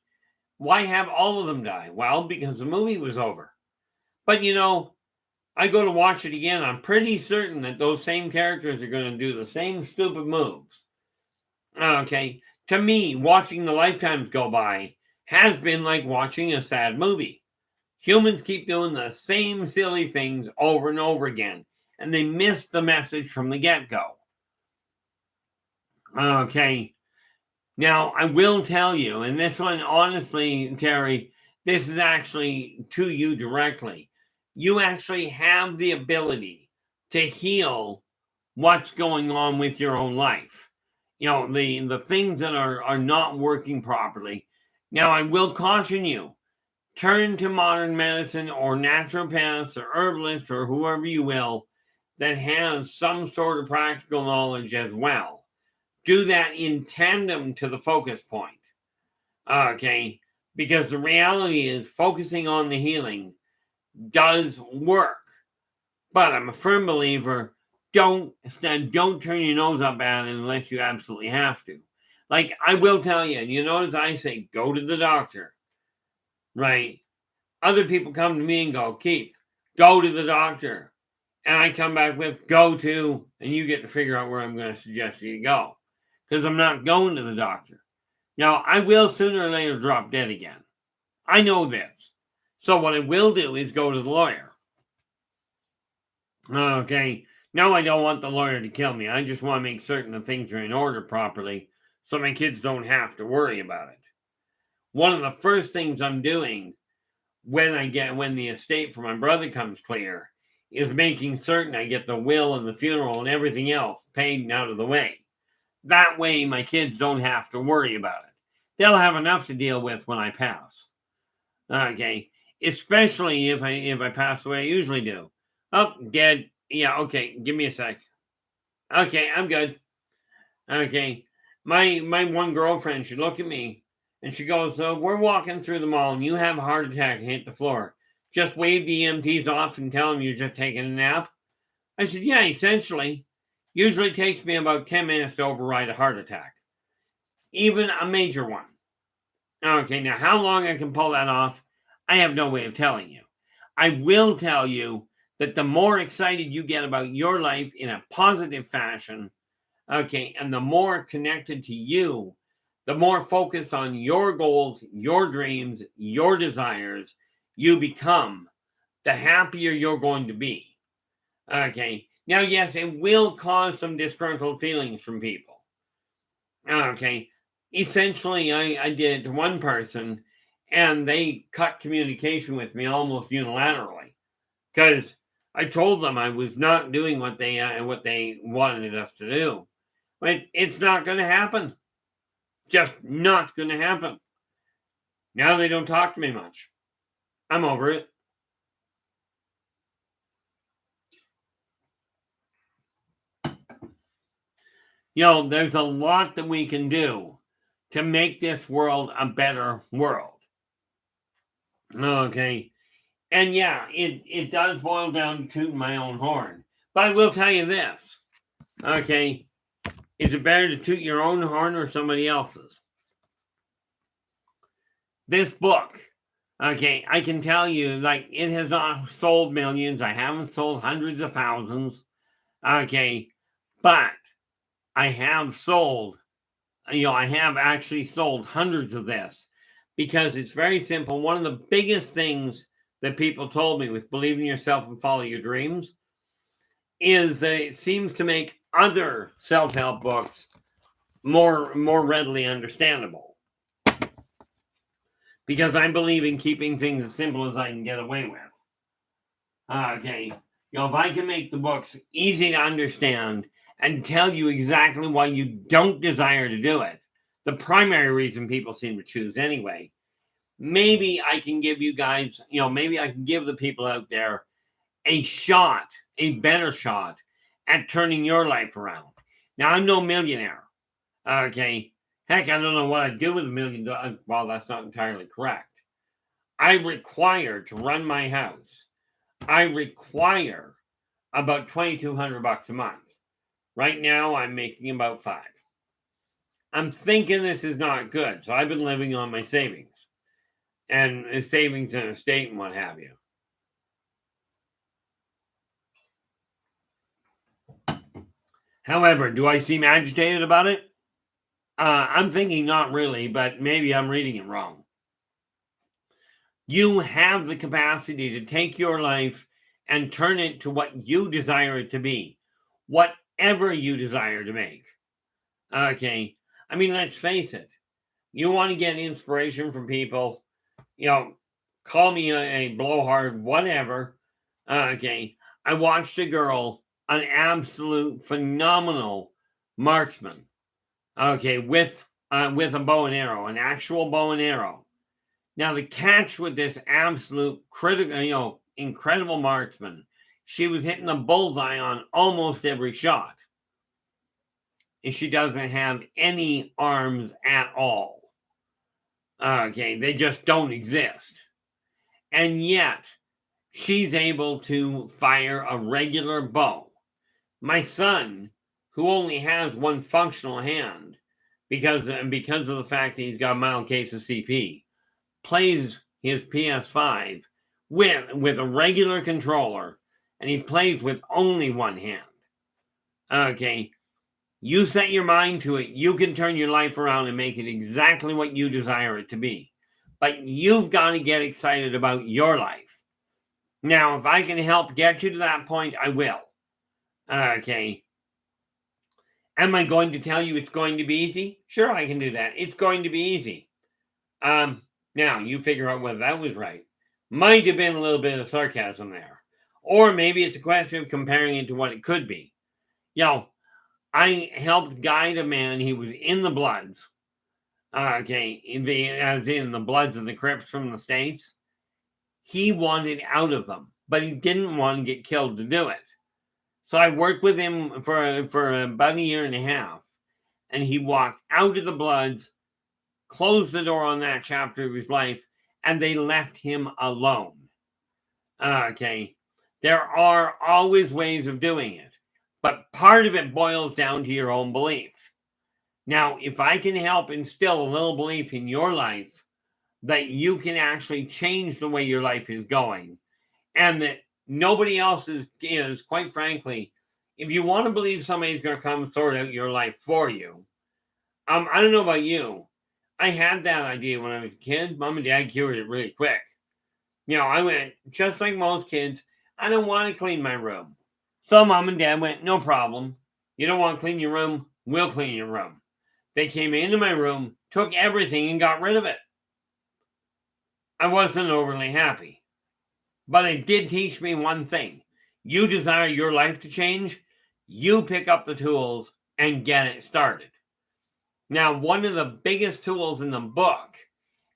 why have all of them die? Well, because the movie was over. But, I go to watch it again. I'm pretty certain that those same characters are going to do the same stupid moves. Okay. To me, watching the lifetimes go by has been like watching a sad movie. Humans keep doing the same silly things over and over again, and they miss the message from the get-go. Okay. Now, I will tell you, and this one, honestly, Terry, this is actually to you directly. You actually have the ability to heal what's going on with your own life. The things that are not working properly. Now, I will caution you, turn to modern medicine or naturopaths or herbalists or whoever you will that has some sort of practical knowledge as well. Do that in tandem to the focus point. Okay? Because the reality is focusing on the healing does work. But I'm a firm believer, don't turn your nose up at it unless you absolutely have to. Like, I will tell you, notice I say, go to the doctor. Right? Other people come to me and go, Keith, go to the doctor. And I come back with, go to, and you get to figure out where I'm going to suggest you go. Because I'm not going to the doctor. Now, I will sooner or later drop dead again. I know this. So what I will do is go to the lawyer. Okay. No, I don't want the lawyer to kill me. I just want to make certain that things are in order properly so my kids don't have to worry about it. One of the first things I'm doing when the estate for my brother comes clear is making certain I get the will and the funeral and everything else paid and out of the way. That way my kids don't have to worry about it. They'll have enough to deal with when I pass. Okay. Especially if I pass away, I usually do. Oh, dead. Yeah, okay. Give me a sec. Okay, I'm good. Okay. My one girlfriend, she looked at me and she goes, we're walking through the mall and you have a heart attack and hit the floor. Just wave the EMTs off and tell them you're just taking a nap. I said, yeah, essentially. Usually takes me about 10 minutes to override a heart attack. Even a major one. Okay, now how long I can pull that off, I have no way of telling you. I will tell you that the more excited you get about your life in a positive fashion, okay, and the more connected to you, the more focused on your goals, your dreams, your desires you become, the happier you're going to be. Okay, now, yes, it will cause some disgruntled feelings from people. Okay, essentially, I did it to one person and they cut communication with me almost unilaterally because I told them I was not doing what they wanted us to do. But it's not going to happen. Just not going to happen. Now they don't talk to me much. I'm over it. There's a lot that we can do to make this world a better world. Okay. And yeah, it does boil down to my own horn. But I will tell you this. Okay. Is it better to toot your own horn or somebody else's? This book, okay, I can tell you, like, it has not sold millions. I haven't sold hundreds of thousands. Okay. But I have sold, I have actually sold hundreds of this because it's very simple. One of the biggest things that people told me with believe in yourself and follow your dreams is that it seems to make other self-help books more readily understandable. Because I believe in keeping things as simple as I can get away with. Okay. If I can make the books easy to understand and tell you exactly why you don't desire to do it, the primary reason people seem to choose anyway, maybe I can give you guys, maybe I can give the people out there a shot, a better shot at turning your life around. Now, I'm no millionaire. Okay. Heck, I don't know what I'd do with $1 million. Well, that's not entirely correct. I require to run my house. I require about $2,200 a month. Right now, I'm making about $5. I'm thinking this is not good, so I've been living on my savings and savings in a state and what have you. However, do I seem agitated about it? I'm thinking not really, but maybe I'm reading it wrong. You have the capacity to take your life and turn it to what you desire it to be, whatever you desire to make. Okay. I mean, let's face it. You want to get inspiration from people, call me a blowhard, whatever. Okay. I watched a girl, an absolute phenomenal marksman. Okay, with a bow and arrow, an actual bow and arrow. Now the catch with this absolute critical, incredible marksman, she was hitting the bullseye on almost every shot, and she doesn't have any arms at all. Okay, they just don't exist, and yet she's able to fire a regular bow. My son, who only has one functional hand because of the fact that he's got a mild case of CP, plays his PS5 with a regular controller, and he plays with only one hand. Okay, you set your mind to it, you can turn your life around and make it exactly what you desire it to be. But you've got to get excited about your life. Now, if I can help get you to that point, I will. Okay. Am I going to tell you it's going to be easy? Sure, I can do that. It's going to be easy. Now, you figure out whether that was right. Might have been a little bit of sarcasm there. Or maybe it's a question of comparing it to what it could be. I helped guide a man. He was in the Bloods. As in the Bloods and the Crips from the States. He wanted out of them, but he didn't want to get killed to do it. So I worked with him for about a year and a half, and he walked out of the Bloods, closed the door on that chapter of his life, and they left him alone. There are always ways of doing it, but part of it boils down to your own belief. Now, if I can help instill a little belief in your life that you can actually change the way your life is going, and that nobody else is, quite frankly, if you want to believe somebody's going to come sort out your life for you, I don't know about you. I had that idea when I was a kid. Mom and Dad cured it really quick. I went, just like most kids, I don't want to clean my room. So Mom and Dad went, no problem. You don't want to clean your room? We'll clean your room. They came into my room, took everything, and got rid of it. I wasn't overly happy. But it did teach me one thing. You desire your life to change, you pick up the tools and get it started. Now, one of the biggest tools in the book,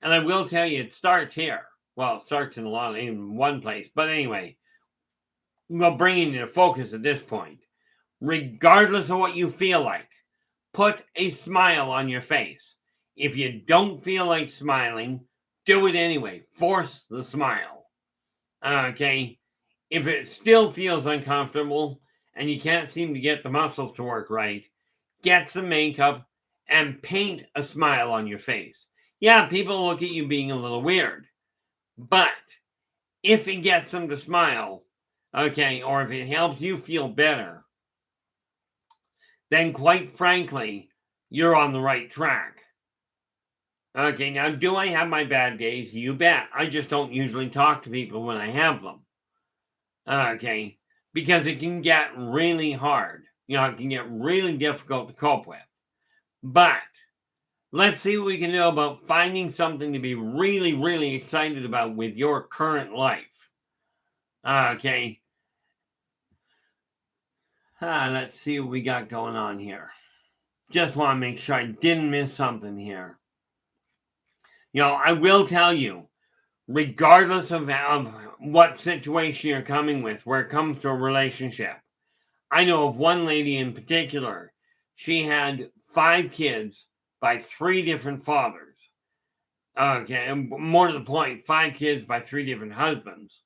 and I will tell you, it starts here. Well, it starts in one place. But anyway, we'll bring it into focus at this point. Regardless of what you feel like, put a smile on your face. If you don't feel like smiling, do it anyway. Force the smile. If it still feels uncomfortable and you can't seem to get the muscles to work right, get some makeup and paint a smile on your face. Yeah, people look at you being a little weird, but if it gets them to smile, or if it helps you feel better, then quite frankly, you're on the right track. Now, do I have my bad days? You bet. I just don't usually talk to people when I have them. Because it can get really hard. It can get really difficult to cope with. But let's see what we can do about finding something to be really, really excited about with your current life. Let's see what we got going on here. Just want to make sure I didn't miss something here. I will tell you, regardless of what situation you're coming with, where it comes to a relationship, I know of one lady in particular. She had 5 kids by 3 different fathers. And more to the point, 5 kids by 3 different husbands.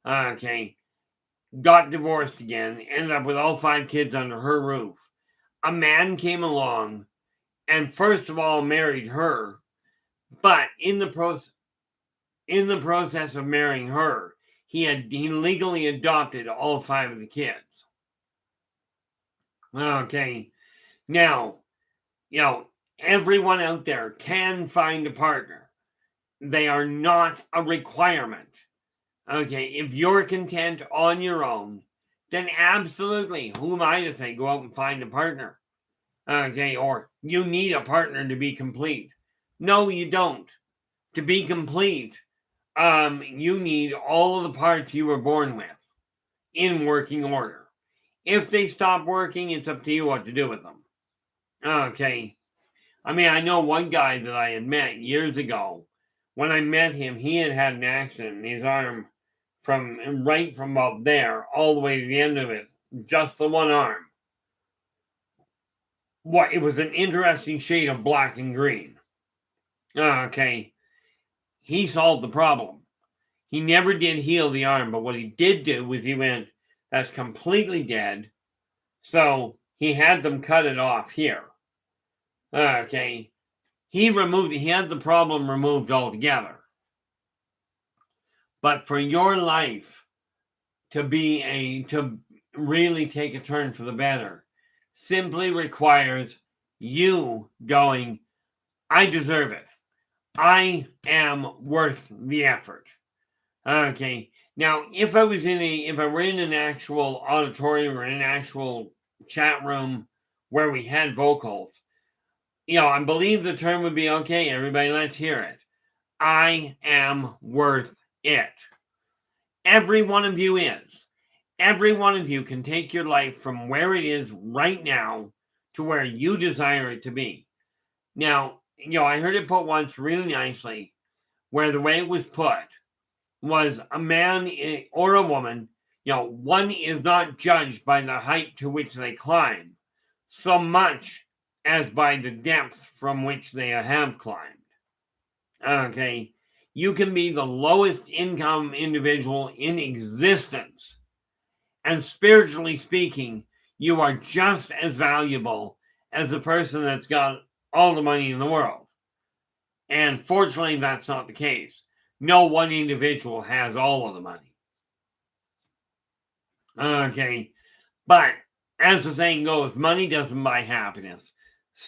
Got divorced again, ended up with all 5 kids under her roof. A man came along and first of all married her, but in the process of marrying her, he legally adopted all 5 of the kids. Now, everyone out there can find a partner. They are not a requirement. If you're content on your own, then absolutely, who am I to say go out and find a partner? Or you need a partner to be complete. No, you don't. To be complete, you need all of the parts you were born with in working order. If they stop working, it's up to you what to do with them. I know one guy that I had met years ago. When I met him, he had an accident in his arm from about there all the way to the end of it, just the one arm. It was an interesting shade of black and green. He solved the problem. He never did heal the arm, but what he did do was he went, that's completely dead. So he had them cut it off here. He had the problem removed altogether. But for your life to really take a turn for the better simply requires you going, I deserve it. I am worth the effort. Now, if I were in an actual auditorium or in an actual chat room where we had vocals, I believe the term would be, okay, everybody, let's hear it. I am worth it. Every one of you is. Every one of you can take your life from where it is right now to where you desire it to be. Now, I heard it put once really nicely, where the way it was put was a man or a woman, one is not judged by the height to which they climb so much as by the depth from which they have climbed. Okay. You can be the lowest income individual in existence, and spiritually speaking, you are just as valuable as the person that's got all the money in the world. And fortunately, that's not the case. No one individual has all of the money. Okay. But as the saying goes, money doesn't buy happiness.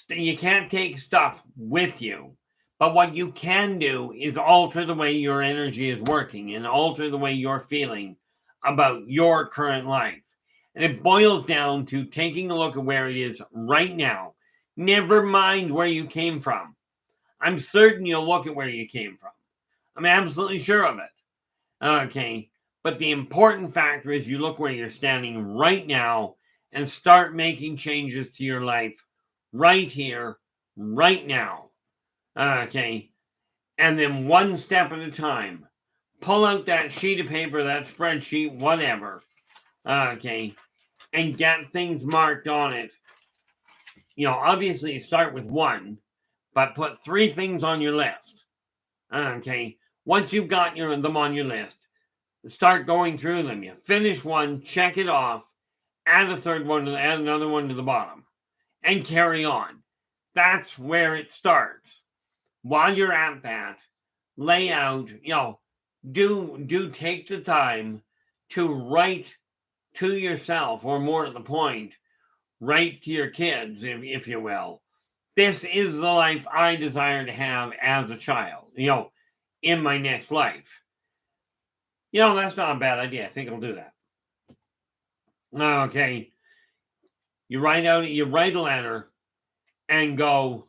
You can't take stuff with you. But what you can do is alter the way your energy is working and alter the way you're feeling about your current life. And it boils down to taking a look at where it is right now. Never mind where you came from. I'm certain you'll look at where you came from. I'm absolutely sure of it. Okay. But the important factor is you look where you're standing right now and start making changes to your life right here, right now. Okay. And then one step at a time. Pull out that sheet of paper, that spreadsheet, whatever. Okay. And get things marked on it. Obviously start with one, but put 3 things on your list. Okay. Once you've got them on your list, start going through them. You finish one, check it off, add a third one, add another one to the bottom, and carry on. That's where it starts. While you're at that, lay out, do take the time to write to yourself, or more to the point, write to your kids, if you will. This is the life I desire to have as a child, in my next life. That's not a bad idea. I think I'll do that. Okay. You write a letter and go,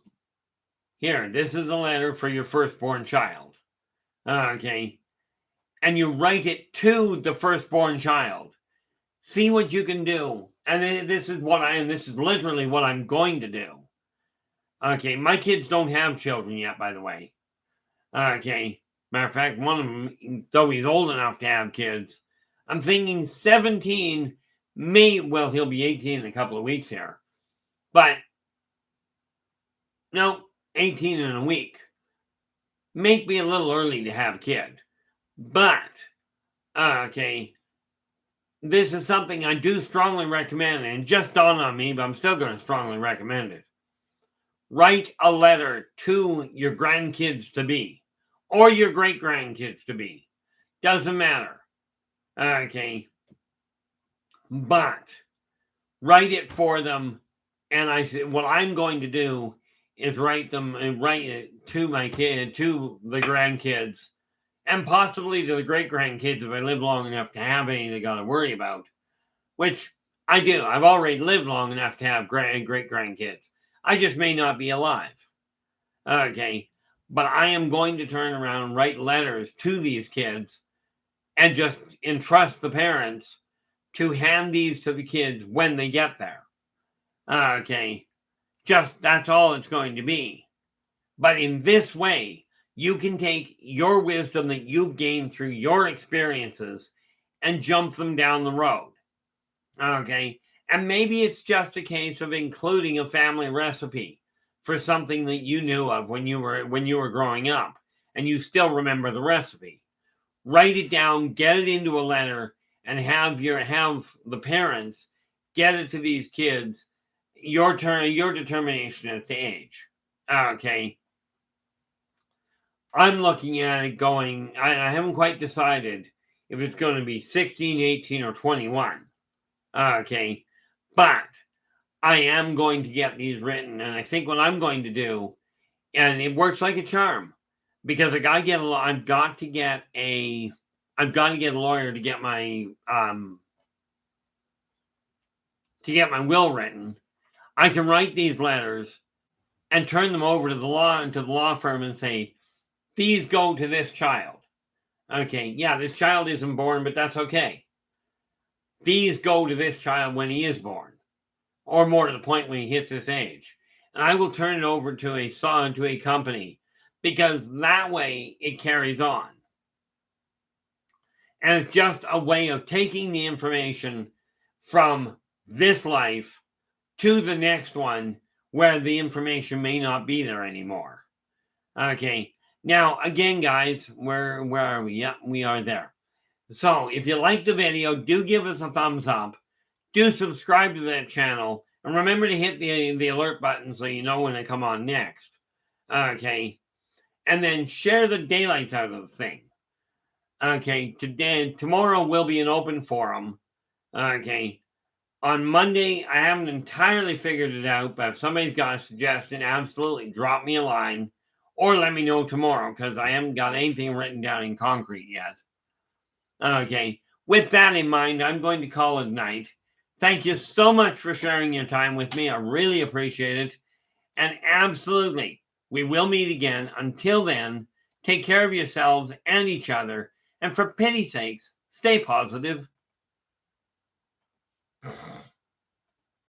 here, this is a letter for your firstborn child. Okay. And you write it to the firstborn child. See what you can do. And this is literally what I'm going to do. Okay. My kids don't have children yet, by the way. Okay. Matter of fact, one of them, though he's old enough to have kids, I'm thinking 17, he'll be 18 in a couple of weeks here. But, no, 18 in a week. May be a little early to have a kid. But, okay, this is something I do strongly recommend, and it just dawned on me, but I'm still going to strongly recommend it. Write a letter to your grandkids to be. Or your great-grandkids to be. Doesn't matter. Okay. But write it for them. And I said, what I'm going to do is write it to my kid, to the grandkids, and possibly to the great-grandkids if I live long enough to have any they got to worry about. Which I do. I've already lived long enough to have great-grandkids. I just may not be alive. Okay. But I am going to turn around and write letters to these kids and just entrust the parents to hand these to the kids when they get there. Okay. That's all it's going to be. But in this way, you can take your wisdom that you've gained through your experiences and jump them down the road. Okay. And maybe it's just a case of including a family recipe for something that you knew of when you were growing up, and you still remember the recipe. Write it down, get it into a letter, and have the parents get it to these kids. Your determination as to age. Okay. I'm looking at it going, I haven't quite decided if it's going to be 16, 18, or 21. Okay. But I am going to get these written, and I think what I'm going to do, and it works like a charm, because I've got to get a lawyer to get my will written. I can write these letters and turn them over to the law firm and say, these go to this child. Okay, yeah, this child isn't born, but that's okay. These go to this child when he is born. Or more to the point, when he hits this age. and I will turn it over to a company, because that way it carries on. And it's just a way of taking the information from this life to the next one where the information may not be there anymore. Okay. Now, again, guys, where are we? Yeah, we are there. So if you like the video, do give us a thumbs up. Do subscribe to that channel. And remember to hit the alert button so you know when I come on next. Okay. And then share the daylights out of the thing. Okay. Tomorrow will be an open forum. Okay. On Monday, I haven't entirely figured it out, but if somebody's got a suggestion, absolutely drop me a line or let me know tomorrow, because I haven't got anything written down in concrete yet. Okay, with that in mind, I'm going to call it night. Thank you so much for sharing your time with me. I really appreciate it. And absolutely, we will meet again. Until then, take care of yourselves and each other. And for pity's sakes, stay positive.